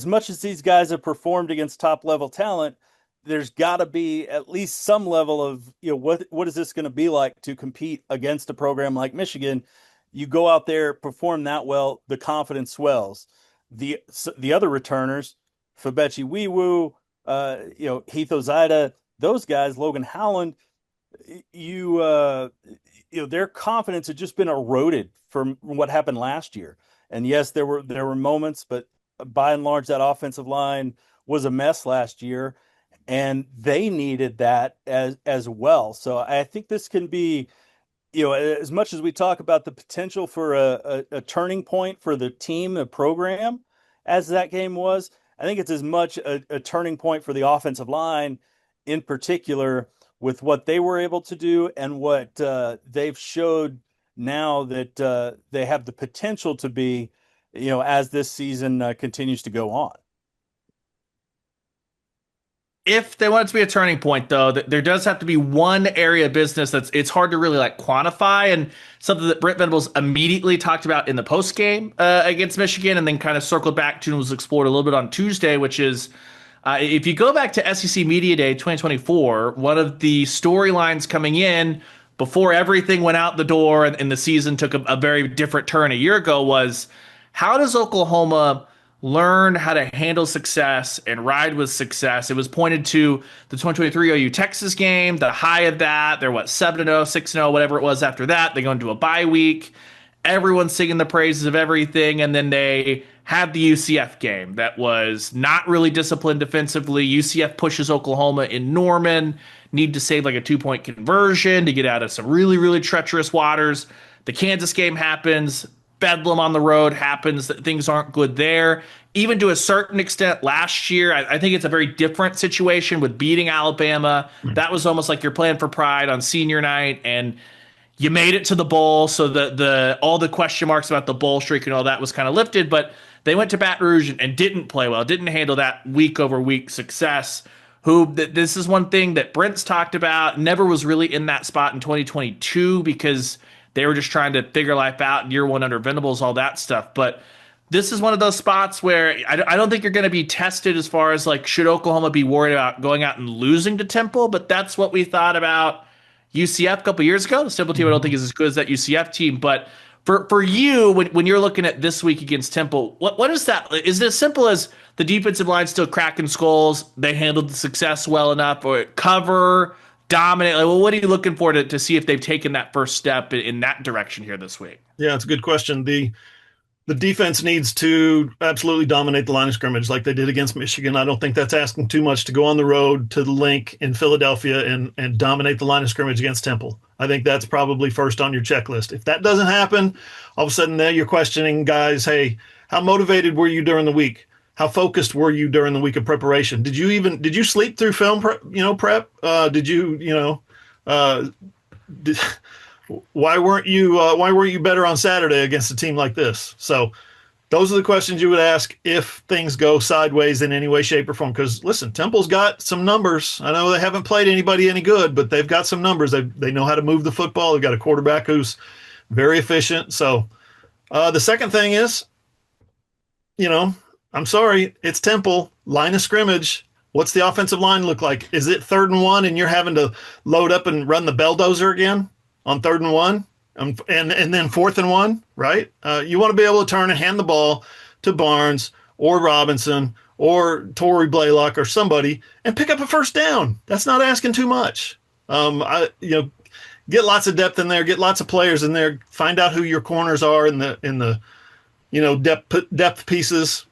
much as these guys have performed against top level talent, there's got to be at least some level of, what is this going to be like to compete against a program like Michigan? You go out there, perform that well, the confidence swells. The other returners, Fabechi Wiwu, Heath Ozida, those guys, Logan Howland, their confidence had just been eroded from what happened last year. And yes, there were moments, but by and large, that offensive line was a mess last year, and they needed that as well. So I think this can be, as much as we talk about the potential for a turning point for the team, the program, as that game was, I think it's as much a turning point for the offensive line in particular, with what they were able to do and what they've showed now that they have the potential to be, as this season continues to go on. If they want it to be a turning point, though, there does have to be one area of business it's hard to really quantify, and something that Brent Venables immediately talked about in the post game against Michigan, and then kind of circled back to and was explored a little bit on Tuesday, which is if you go back to SEC Media Day 2024, one of the storylines coming in before everything went out the door and the season took a very different turn a year ago was, how does Oklahoma learn how to handle success and ride with success? It was pointed to the 2023 OU Texas game, the high of that. They're 7-0, 6-0, whatever it was after that. They go into a bye week. Everyone's singing the praises of everything. And then they had the UCF game that was not really disciplined defensively. UCF pushes Oklahoma in Norman, need to save a 2-point conversion to get out of some really, really treacherous waters. The Kansas game happens. Bedlam on the road happens. Things aren't good there. Even to a certain extent last year, I think it's a very different situation with beating Alabama. That was almost like you're playing for pride on senior night, and you made it to the bowl. So all the question marks about the bowl streak and all that was kind of lifted, but they went to Baton Rouge and didn't play well, didn't handle that week over week success. This is one thing that Brent's talked about, never was really in that spot in 2022 because they were just trying to figure life out in year one under Venables, all that stuff. But this is one of those spots where I don't think you're going to be tested as far as should Oklahoma be worried about going out and losing to Temple? But that's what we thought about UCF a couple years ago. The Temple team I don't think is as good as that UCF team. But for you, when you're looking at this week against Temple, what is that? Is it as simple as the defensive line still cracking skulls? They handled the success well enough, or cover, dominate? What are you looking for to see if they've taken that first step in that direction here this week? Yeah, it's a good question. The defense needs to absolutely dominate the line of scrimmage like they did against Michigan. I don't think that's asking too much to go on the road to the Link in Philadelphia and dominate the line of scrimmage against Temple. I think that's probably first on your checklist. If that doesn't happen, all of a sudden now you're questioning guys, hey, how motivated were you during the week? How focused were you during the week of preparation? Did you sleep through film prep? Why weren't you better on Saturday against a team like this? So those are the questions you would ask if things go sideways in any way, shape, or form. Because listen, Temple's got some numbers. I know they haven't played anybody any good, but they've got some numbers. They know how to move the football. They've got a quarterback who's very efficient. So the second thing is, I'm sorry, it's Temple, line of scrimmage. What's the offensive line look like? Is it 3rd and 1 and you're having to load up and run the belldozer again on 3rd and 1 and then 4th and 1, right? You want to be able to turn and hand the ball to Barnes or Robinson or Torrey Blaylock or somebody and pick up a first down. That's not asking too much. Get lots of depth in there, get lots of players in there, find out who your corners are in the depth pieces.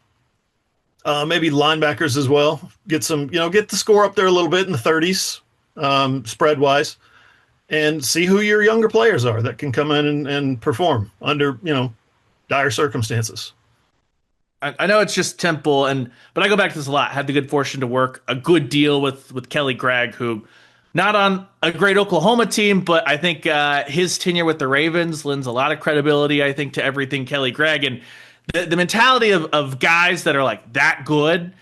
Maybe linebackers as well. Get the score up there a little bit in the 30s, spread wise, and see who your younger players are that can come in and perform under, dire circumstances. I know it's just Temple, but I go back to this a lot. Had the good fortune to work a good deal with Kelly Gregg, who not on a great Oklahoma team, but I think his tenure with the Ravens lends a lot of credibility, I think, to everything Kelly Gregg. And the mentality of guys that are like that good,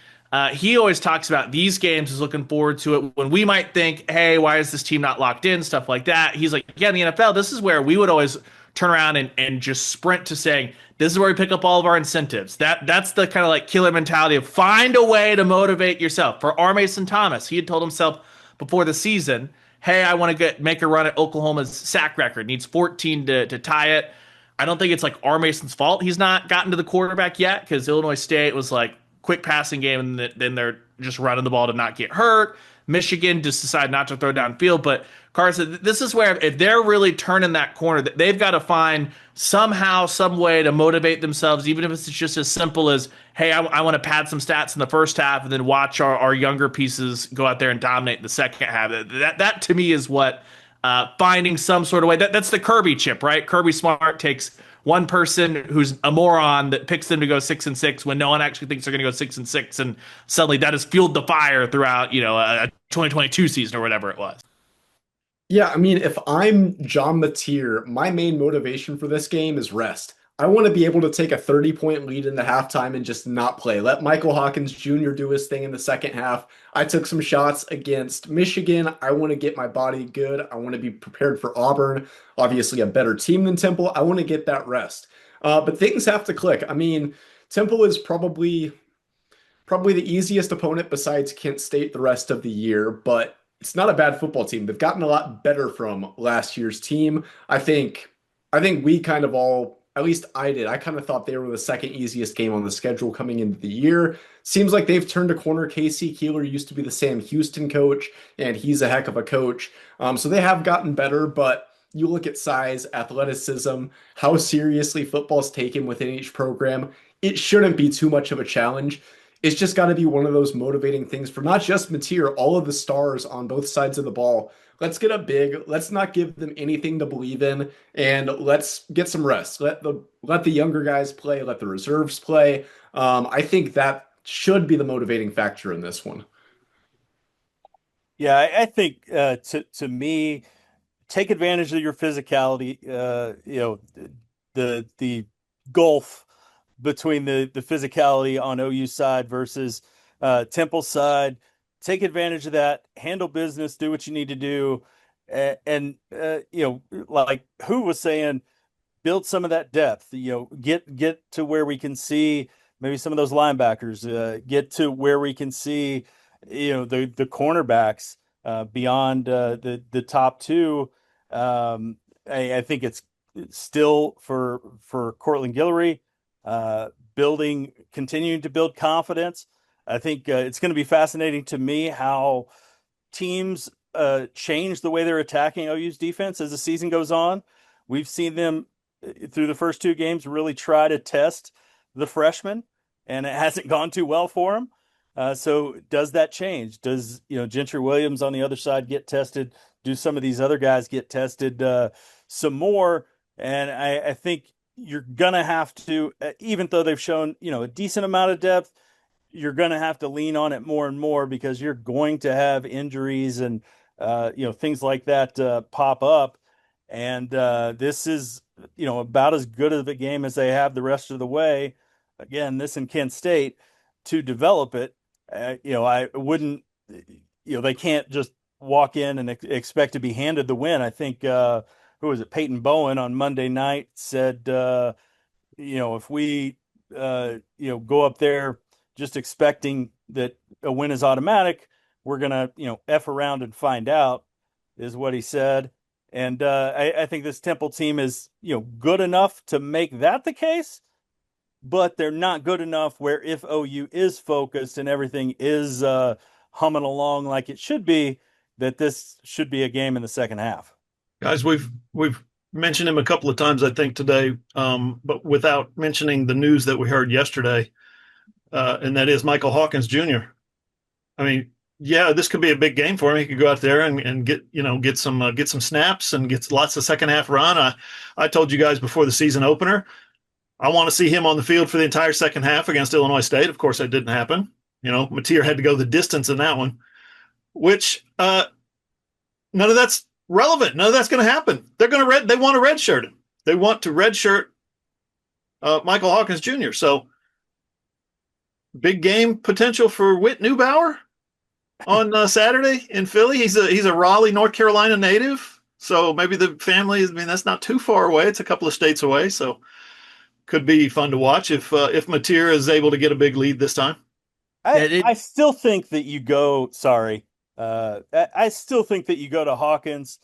he always talks about these games, is looking forward to it when we might think, hey, why is this team not locked in, stuff like that. He's like, yeah, in the NFL, this is where we would always turn around and just sprint to saying, this is where we pick up all of our incentives. That's the kind of like killer mentality of find a way to motivate yourself. For R. Mason Thomas, he had told himself before the season, hey, I want to make a run at Oklahoma's sack record. Needs 14 to tie it. I don't think it's like R. Mason's fault he's not gotten to the quarterback yet, because Illinois State was like quick passing game, and then they're just running the ball to not get hurt. Michigan just decided not to throw downfield. But Carson, this is where if they're really turning that corner, they've got to find somehow, some way to motivate themselves, even if it's just as simple as, hey, I want to pad some stats in the first half and then watch our younger pieces go out there and dominate the second half. That to me is what finding some sort of way. That's the Kirby chip, right? Kirby Smart takes one person who's a moron that picks them to go 6-6 when no one actually thinks they're going to go 6-6, and suddenly that has fueled the fire throughout, a 2022 season or whatever it was. Yeah, I mean, if I'm John Mateer, my main motivation for this game is rest. I want to be able to take a 30-point lead in the halftime and just not play. Let Michael Hawkins Jr. do his thing in the second half. I took some shots against Michigan. I want to get my body good. I want to be prepared for Auburn, obviously a better team than Temple. I want to get that rest. But things have to click. I mean, Temple is probably the easiest opponent besides Kent State the rest of the year, but it's not a bad football team. They've gotten a lot better from last year's team. I think we kind of all, at least I did, I kind of thought they were the second easiest game on the schedule coming into the year. Seems like they've turned a corner. Casey Keeler used to be the Sam Houston coach, and he's a heck of a coach. So they have gotten better, but you look at size, athleticism, how seriously football's taken within each program, it shouldn't be too much of a challenge. It's just got to be one of those motivating things for not just Mateer, all of the stars on both sides of the ball. Let's get up big. Let's not give them anything to believe in, and let's get some rest. Let the younger guys play. Let the reserves play. I think that should be the motivating factor in this one. Yeah, I think to me, take advantage of your physicality. The gulf between the physicality on OU side versus Temple side. Take advantage of that, handle business, do what you need to do. And like who was saying, build some of that depth, get to where we can see maybe some of those linebackers, get to where we can see, the cornerbacks beyond the top two. I think it's still for Cortland Guillory, continuing to build confidence. I think it's going to be fascinating to me how teams change the way they're attacking OU's defense as the season goes on. We've seen them through the first two games really try to test the freshmen, and it hasn't gone too well for them. So does that change? Does Gentry Williams on the other side get tested? Do some of these other guys get tested some more? And I think you're gonna have to, even though they've shown a decent amount of depth, you're going to have to lean on it more and more, because you're going to have injuries and things like that pop up. And this is about as good of a game as they have the rest of the way. Again, this in Kent State to develop it. I wouldn't. They can't just walk in and expect to be handed the win. I think who was it? Peyton Bowen on Monday night said, if we go up there just expecting that a win is automatic, we're going to, F around and find out, is what he said. And I think this Temple team is, good enough to make that the case. but they're not good enough where if OU is focused and everything is humming along like it should be, that this should be a game in the second half. Guys, we've mentioned him a couple of times, I think, today, but without mentioning the news that we heard yesterday, and that is Michael Hawkins Jr. I mean, yeah, this could be a big game for him. He could go out there and get some snaps and get lots of second half run. I told you guys before the season opener, I want to see him on the field for the entire second half against Illinois State. Of course, that didn't happen. Mateer had to go the distance in that one, which none of that's relevant. None of that's going to happen. They want to redshirt him. They want to redshirt Michael Hawkins Jr. So big game potential for Whit Neubauer on Saturday in Philly. He's a Raleigh, North Carolina native. So maybe the family, I mean, that's not too far away. It's a couple of states away. So could be fun to watch if Mateer is able to get a big lead this time. I still think that you go. Sorry, I still think that you go to Hawkins,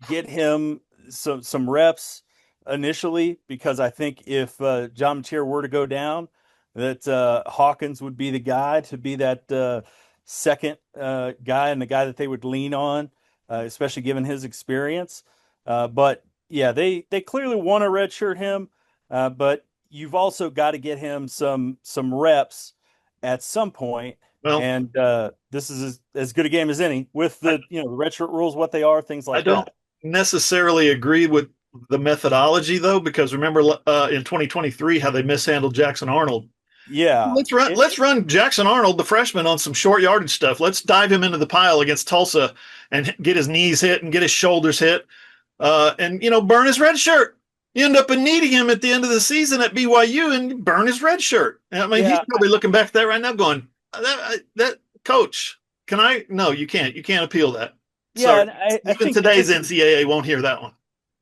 get him some reps initially, because I think if John Mateer were to go down, that Hawkins would be the guy to be that second guy and the guy that they would lean on, especially given his experience. But yeah, they clearly want to redshirt him. But you've also got to get him some reps at some point. Well, and this is as good a game as any with the the redshirt rules, what they are, things like that. I don't necessarily agree with the methodology though, because remember in 2023 how they mishandled Jackson Arnold. Yeah, let's run Jackson Arnold, the freshman, on some short yardage stuff. Let's dive him into the pile against Tulsa and get his knees hit and get his shoulders hit, and burn his red shirt. You end up needing him at the end of the season at BYU and burn his red shirt. I mean, he's probably looking back at that right now going, that coach, can I? No, you can't. You can't appeal that. Yeah, and I even think today's NCAA won't hear that one.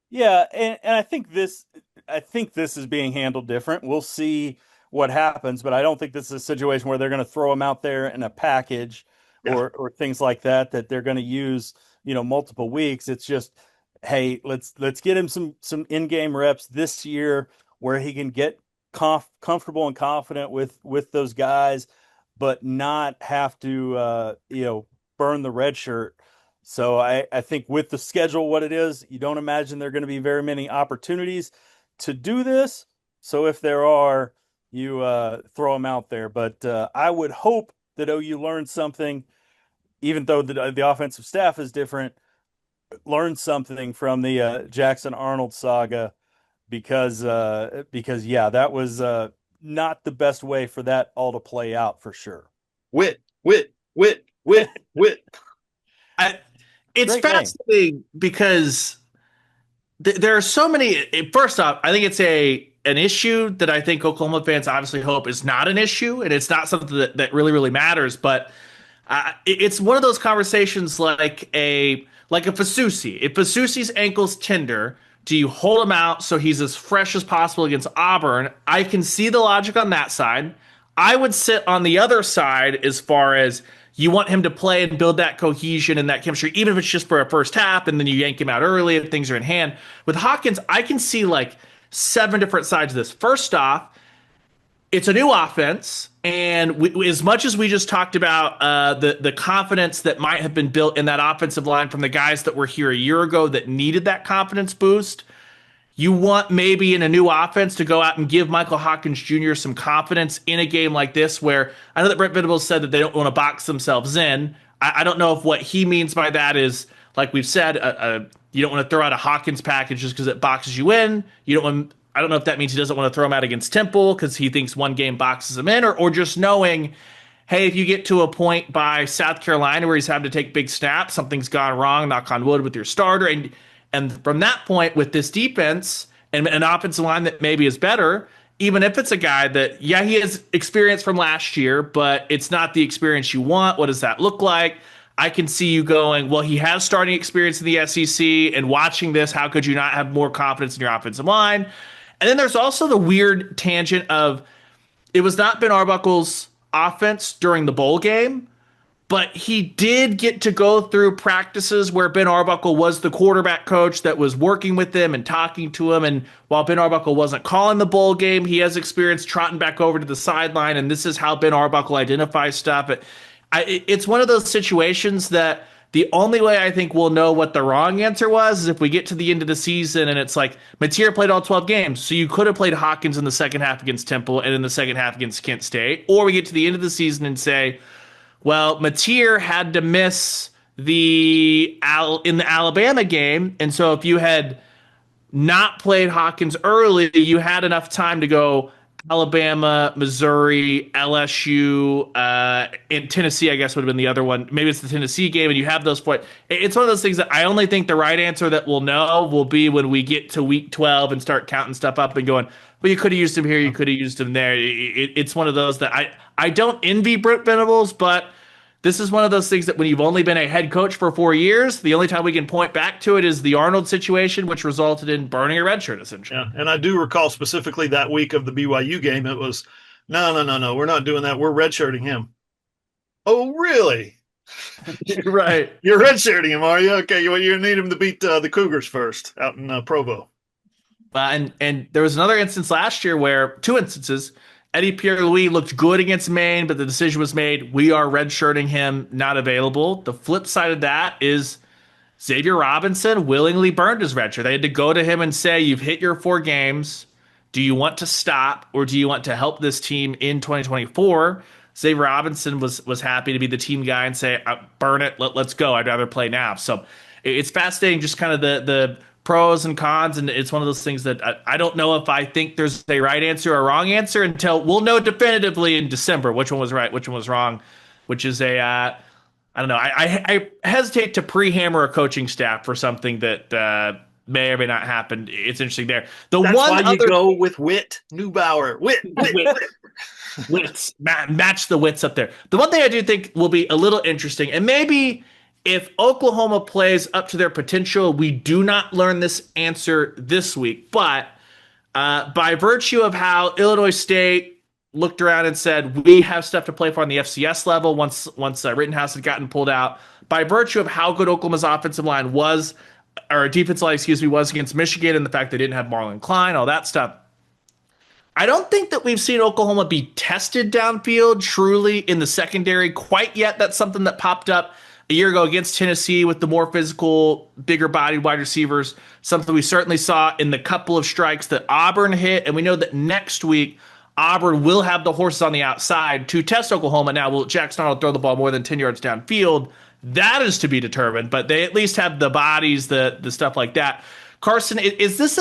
Yeah, and I think this is being handled different. We'll see what happens, but I don't think this is a situation where they're going to throw him out there in a package or things like that they're going to use, multiple weeks. It's just, hey, let's get him some in-game reps this year where he can get comfortable and confident with those guys, but not have to burn the red shirt. So I think with the schedule what it is, you don't imagine there are going to be very many opportunities to do this. So if there are, you throw them out there. But I would hope that OU learns something, even though the offensive staff is different, learn something from the Jackson Arnold saga, because that was not the best way for that all to play out for sure. Whit. It's Great fascinating because there are so many. First off, I think it's an issue that I think Oklahoma fans obviously hope is not an issue, and it's not something that really, really matters. But it's one of those conversations like a Fasusi. If Fasusi's ankle's tender, do you hold him out so he's as fresh as possible against Auburn? I can see the logic on that side. I would sit on the other side as far as you want him to play and build that cohesion and that chemistry, even if it's just for a first half, and then you yank him out early if things are in hand. With Hawkins, I can see like 7 different sides of this. First off, it's a new offense, and as much as we just talked about the confidence that might have been built in that offensive line from the guys that were here a year ago that needed that confidence boost, you want maybe in a new offense to go out and give Michael Hawkins Jr. some confidence in a game like this, where I know that Brent Venables said that they don't want to box themselves in. I don't know if what he means by that is, like we've said, you don't want to throw out a Hawkins package just because it boxes you in. I don't know if that means he doesn't want to throw him out against Temple because he thinks one game boxes him in, or just knowing, hey, if you get to a point by South Carolina where he's having to take big snaps, something's gone wrong, knock on wood, with your starter. And from that point, with this defense and an offensive line that maybe is better, even if it's a guy that, he has experience from last year, but it's not the experience you want. What does that look like? I can see you going, well, he has starting experience in the SEC, and watching this, how could you not have more confidence in your offensive line? And then there's also the weird tangent of, it was not Ben Arbuckle's offense during the bowl game, but he did get to go through practices where Ben Arbuckle was the quarterback coach that was working with them and talking to him. And while Ben Arbuckle wasn't calling the bowl game, he has experience trotting back over to the sideline. And this is how Ben Arbuckle identifies stuff. It's one of those situations that the only way I think we'll know what the wrong answer was is if we get to the end of the season and it's like Mateer played all 12 games. So you could have played Hawkins in the second half against Temple and in the second half against Kent State. Or we get to the end of the season and say, well, Mateer had to miss in the Alabama game, and so if you had not played Hawkins early, you had enough time to go Alabama, Missouri, LSU, and Tennessee, I guess would have been the other one. Maybe it's the Tennessee game, and you have those points. It's one of those things that I only think the right answer that we'll know will be when we get to week 12 and start counting stuff up and going, well, you could have used him here, you could have used him there. It's one of those that I don't envy Brent Venables, but this is one of those things that when you've only been a head coach for 4 years, the only time we can point back to it is the Arnold situation, which resulted in burning a red shirt, essentially. Yeah, and I do recall specifically that week of the BYU game, it was, no, we're not doing that. We're redshirting him. Oh, really? Right. You're redshirting him, are you? Okay, well, you need him to beat the Cougars first out in Provo. And there was another instance last year where, two instances, Eddie Pierre-Louis looked good against Maine, but the decision was made, we are redshirting him, not available. The flip side of that is Xavier Robinson willingly burned his redshirt. They had to go to him and say, you've hit your 4 games. Do you want to stop or do you want to help this team in 2024? Xavier Robinson was happy to be the team guy and say, burn it, let's go. I'd rather play now. So it's fascinating, just kind of the pros and cons, and it's one of those things that I don't know if I think there's a right answer or a wrong answer until we'll know definitively in December which one was right, which one was wrong, which is I don't know. I hesitate to pre-hammer a coaching staff for something that may or may not happen. It's interesting there. That's why you go with Witt, Neubauer. Wits. Match the wits up there. The one thing I do think will be a little interesting, and maybe if Oklahoma plays up to their potential, we do not learn this answer this week. But by virtue of how Illinois State looked around and said, we have stuff to play for on the FCS level once Rittenhouse had gotten pulled out, by virtue of how good Oklahoma's offensive line was, or defensive line, was against Michigan and the fact they didn't have Marlon Klein, all that stuff, I don't think that we've seen Oklahoma be tested downfield truly in the secondary quite yet. That's something that popped up a year ago against Tennessee with the more physical, bigger bodied wide receivers, something we certainly saw in the couple of strikes that Auburn hit. And we know that next week, Auburn will have the horses on the outside to test Oklahoma. Now, will Jackson Arnold throw the ball more than 10 yards downfield? That is to be determined, but they at least have the bodies, the stuff like that. Carson, is this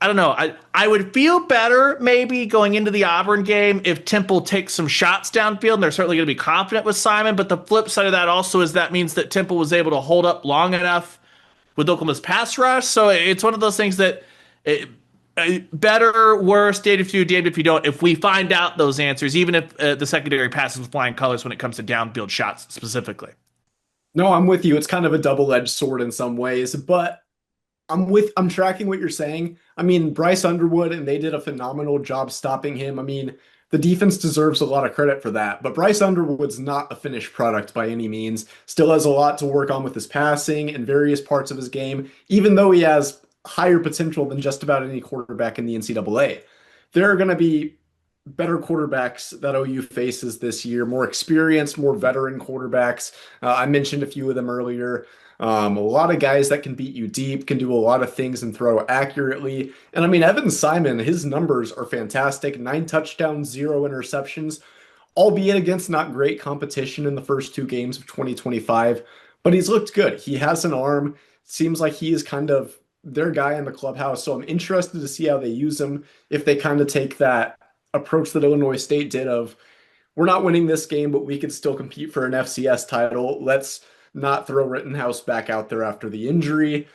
I don't know. I would feel better maybe going into the Auburn game if Temple takes some shots downfield, and they're certainly going to be confident with Simon. But the flip side of that also is that means that Temple was able to hold up long enough with Oklahoma's pass rush. So it's one of those things that better, worse, damned if you do, damned if you don't. If we find out those answers, even if the secondary passes with flying colors when it comes to downfield shots specifically. No, I'm with you. It's kind of a double-edged sword in some ways, but I'm tracking what you're saying. I mean, Bryce Underwood, and they did a phenomenal job stopping him. I mean, the defense deserves a lot of credit for that, but Bryce Underwood's not a finished product by any means. Still has a lot to work on with his passing and various parts of his game, even though he has higher potential than just about any quarterback in the NCAA. There are going to be better quarterbacks that OU faces this year, more experienced, more veteran quarterbacks. I mentioned a few of them earlier. A lot of guys that can beat you deep, can do a lot of things and throw accurately. And I mean, Evan Simon, his numbers are fantastic. 9 touchdowns, 0 interceptions, albeit against not great competition in the first 2 games of 2025. But he's looked good. He has an arm. Seems like he is kind of their guy in the clubhouse. So I'm interested to see how they use him, if they kind of take that approach that Illinois State did of, we're not winning this game, but we could still compete for an FCS title. Let's not throw Rittenhouse back out there after the injury.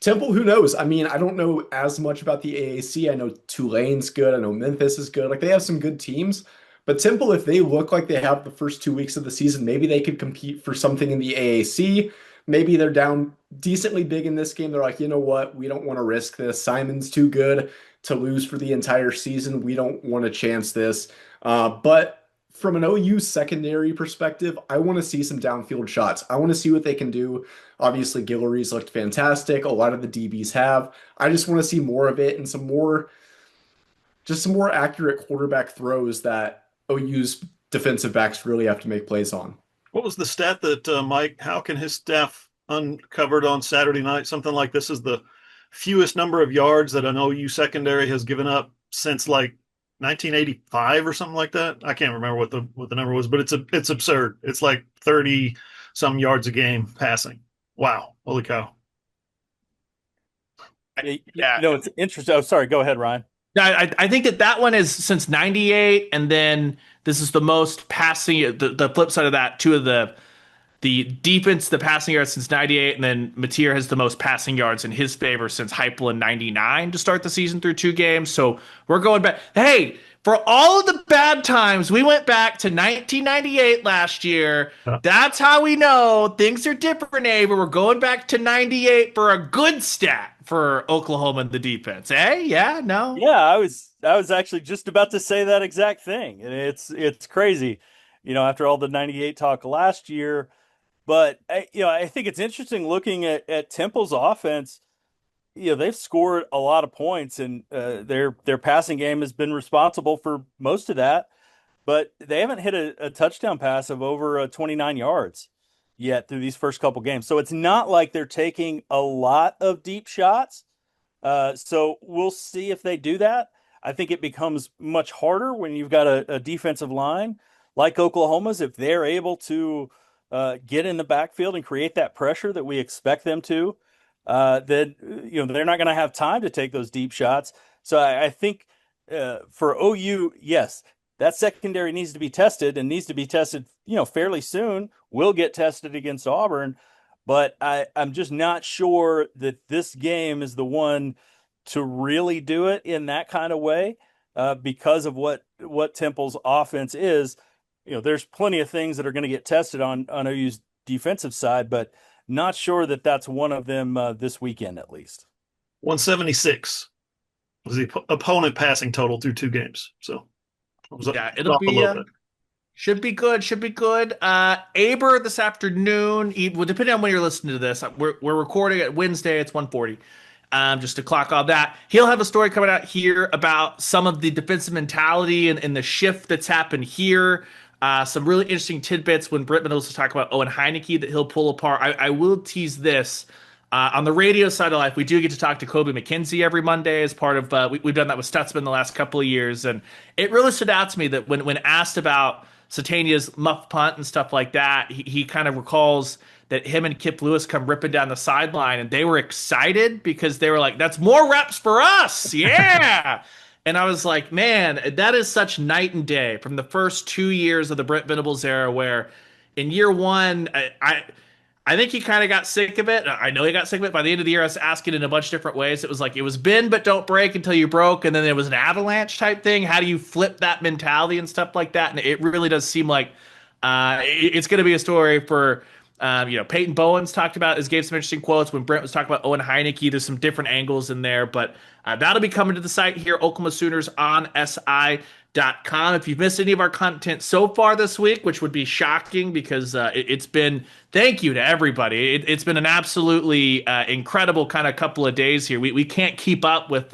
Temple, who knows? I mean, I don't know as much about the AAC. I know Tulane's good. I know Memphis is good. Like, they have some good teams. But Temple, if they look like they have the first 2 weeks of the season, maybe they could compete for something in the AAC. Maybe they're down decently big in this game. They're like, you know what? We don't want to risk this. Simon's too good to lose for the entire season. We don't want to chance this. But from an OU secondary perspective, I want to see some downfield shots. I want to see what they can do. Obviously, Guillory's looked fantastic. A lot of the DBs have. I just want to see more of it and some more accurate quarterback throws that OU's defensive backs really have to make plays on. What was the stat that Mike Houck and his staff uncovered on Saturday night? Something like this is the fewest number of yards that an OU secondary has given up since like 1985 or something like that. I can't remember what the number was, but it's absurd. It's like 30 some yards a game passing. Wow, holy cow! Yeah, it's interesting. Oh, sorry. Go ahead, Ryan. I think that one is since '98, and then this is the most passing. The flip side of that, two of the defense, the passing yards since '98, and then Mateer has the most passing yards in his favor since Heupel in '99 to start the season through 2 games. So we're going back. Hey, for all of the bad times, we went back to 1998 last year. That's how we know things are different, Aber. We're going back to '98 for a good stat for Oklahoma and the defense. Eh? Yeah? No? Yeah, I was actually just about to say that exact thing. And it's crazy, after all the 98 talk last year. But I think it's interesting looking at Temple's offense. They've scored a lot of points, and their passing game has been responsible for most of that. But they haven't hit a touchdown pass of over 29 yards yet through these first couple games. So it's not like they're taking a lot of deep shots. So we'll see if they do that. I think it becomes much harder when you've got a defensive line like Oklahoma's. If they're able to get in the backfield and create that pressure that we expect them to, then they're not going to have time to take those deep shots. So I think for OU, yes, that secondary needs to be tested and needs to be tested, fairly soon. Will get tested against Auburn, but I'm just not sure that this game is the one to really do it in that kind of way because of what Temple's offense is. There's plenty of things that are going to get tested on OU's defensive side, but not sure that that's one of them this weekend, at least. 176 was the opponent passing total through 2 games. So it'll be should be good. Should be good. Aber this afternoon. Depending on when you're listening to this, we're recording it Wednesday. It's 1:40. Just to clock on that, he'll have a story coming out here about some of the defensive mentality and the shift that's happened here. Some really interesting tidbits when Britt Middles talk about Owen Heineke that he'll pull apart. I will tease this. On the radio side of life, we do get to talk to Kobe McKenzie every Monday as part of, we've done that with Stutzman the last couple of years. And it really stood out to me that when asked about Satania's muff punt and stuff like that, he kind of recalls that him and Kip Lewis come ripping down the sideline and they were excited because they were like, that's more reps for us. Yeah. And I was like, man, that is such night and day from the first 2 years of the Brent Venables era, where in year one, I think he kind of got sick of it. I know he got sick of it. By the end of the year, I was asking in a bunch of different ways. It was like, it was bend but don't break until you broke. And then there was an avalanche type thing. How do you flip that mentality and stuff like that? And it really does seem like it's going to be a story for, Peyton Bowens talked about, gave some interesting quotes when Brent was talking about Owen Heineke. There's some different angles in there, but that'll be coming to the site here, Oklahoma Sooners on SI.com. If you've missed any of our content so far this week, which would be shocking because it's been, thank you to everybody. It's been an absolutely incredible kind of couple of days here. We can't keep up with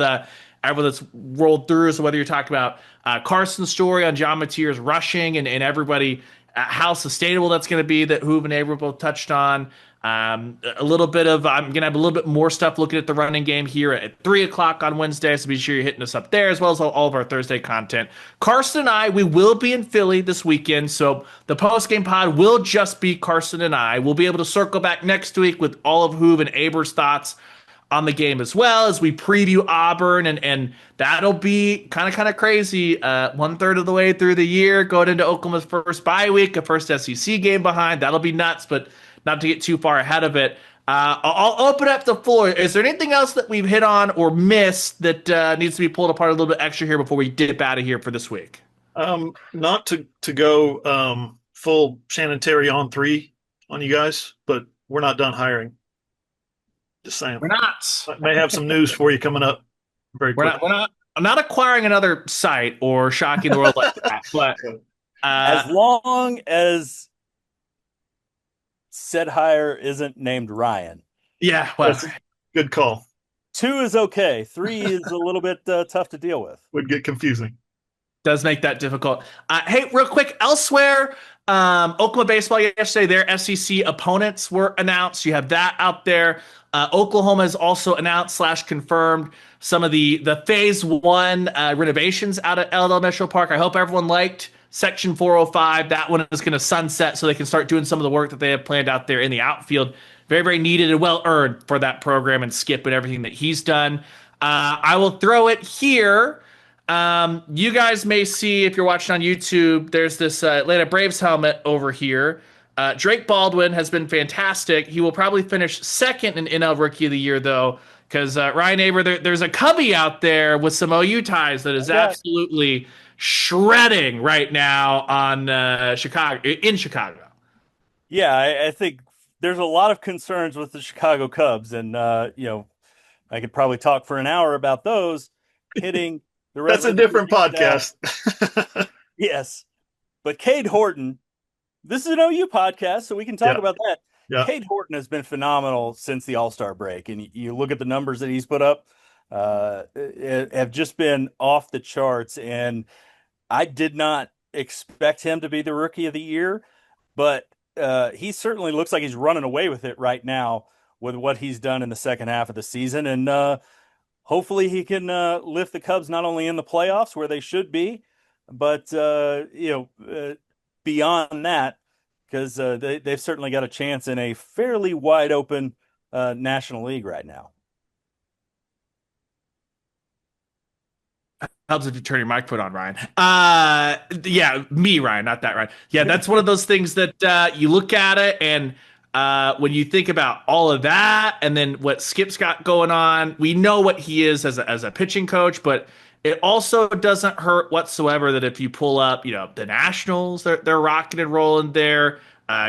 everyone that's rolled through. So whether you're talking about Carson's story on John Mateer's rushing and everybody, how sustainable that's going to be that Hoover and Aber both touched on. A little bit of, I'm going to have a little bit more stuff looking at the running game here at 3 o'clock on Wednesday. So be sure you're hitting us up there as well as all of our Thursday content. Carson and I, we will be in Philly this weekend. So the post-game pod will just be Carson and I. We'll be able to circle back next week with all of Hoover and Aber's thoughts on the game as well as we preview Auburn, and that'll be kind of crazy. 1/3 of the way through the year, going into Oklahoma's first bye week, a first SEC game behind. That'll be nuts, but not to get too far ahead of it. I'll open up the floor. Is there anything else that we've hit on or missed that needs to be pulled apart a little bit extra here before we dip out of here for this week? Not to go full Shannon Terry on 3 on you guys, but we're not done hiring. Just saying. We're not. I may have some news for you coming up very quickly. I'm not acquiring another site or shocking the world like that, but As long as said hire isn't named Ryan. Yeah, well, good call. 2 is okay. 3 is a little bit tough to deal with. Would get confusing. Does make that difficult. Hey, real quick, elsewhere, Oklahoma baseball yesterday, their SEC opponents were announced. You have that out there. Oklahoma has also announced / confirmed some of the phase 1 renovations out at LL Metro Park. I hope everyone liked Section 405. That one is going to sunset so they can start doing some of the work that they have planned out there in the outfield. Very, very needed and well earned for that program and Skip and everything that he's done. I will throw it here. You guys may see, if you're watching on YouTube, there's this Atlanta Braves helmet over here. Drake Baldwin has been fantastic. He will probably finish second in NL Rookie of the Year, though, because Ryan Aber, there's a cubby out there with some OU ties that is absolutely shredding right now on Chicago. Yeah, I think there's a lot of concerns with the Chicago Cubs, and I could probably talk for an hour about those hitting the rest. That's a different podcast. Yes, but Cade Horton, this is an OU podcast, so we can talk about that. Yeah. Cade Horton has been phenomenal since the All-Star break, and you look at the numbers that he's put up, have just been off the charts. And I did not expect him to be the Rookie of the Year, but he certainly looks like he's running away with it right now with what he's done in the second half of the season. And hopefully he can lift the Cubs not only in the playoffs where they should be, but beyond that, because they've certainly got a chance in a fairly wide open National League right now. Helps if you turn your microphone on, Ryan. Yeah, me, Ryan, not that Ryan. Yeah, that's one of those things that you look at it, and when you think about all of that, and then what Skip's got going on, we know what he is as a pitching coach, but it also doesn't hurt whatsoever that if you pull up, the Nationals, they're rocking and rolling there.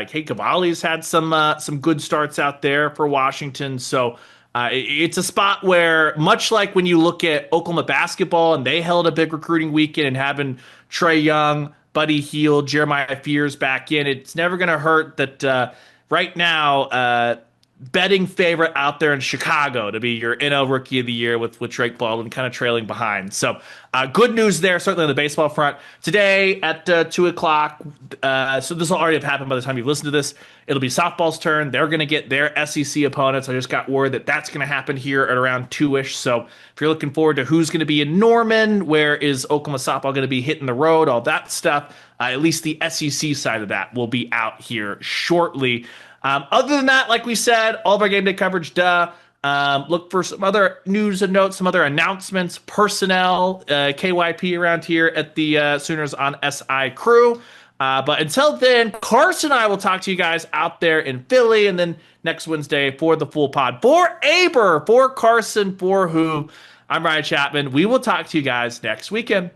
Kate Cavalli's had some good starts out there for Washington, so. It's a spot where, much like when you look at Oklahoma basketball and they held a big recruiting weekend and having Trae Young, Buddy Hield, Jeremiah Fears back in, it's never going to hurt that right now betting favorite out there in Chicago to be your NL Rookie of the Year with Drake Baldwin kind of trailing behind. So good news there, certainly on the baseball front. Today at 2 o'clock, so this will already have happened by the time you listen to this, it'll be softball's turn. They're going to get their SEC opponents. I just got word that that's going to happen here at around 2-ish. So if you're looking forward to who's going to be in Norman, where is Oklahoma softball going to be hitting the road, all that stuff, at least the SEC side of that will be out here shortly. Other than that, like we said, all of our game day coverage, look for some other news and notes, some other announcements, personnel, KYP around here at the Sooners on SI Crew. But until then, Carson and I will talk to you guys out there in Philly, and then next Wednesday for the full pod. For Aber, for Carson, for Who, I'm Ryan Chapman. We will talk to you guys next weekend.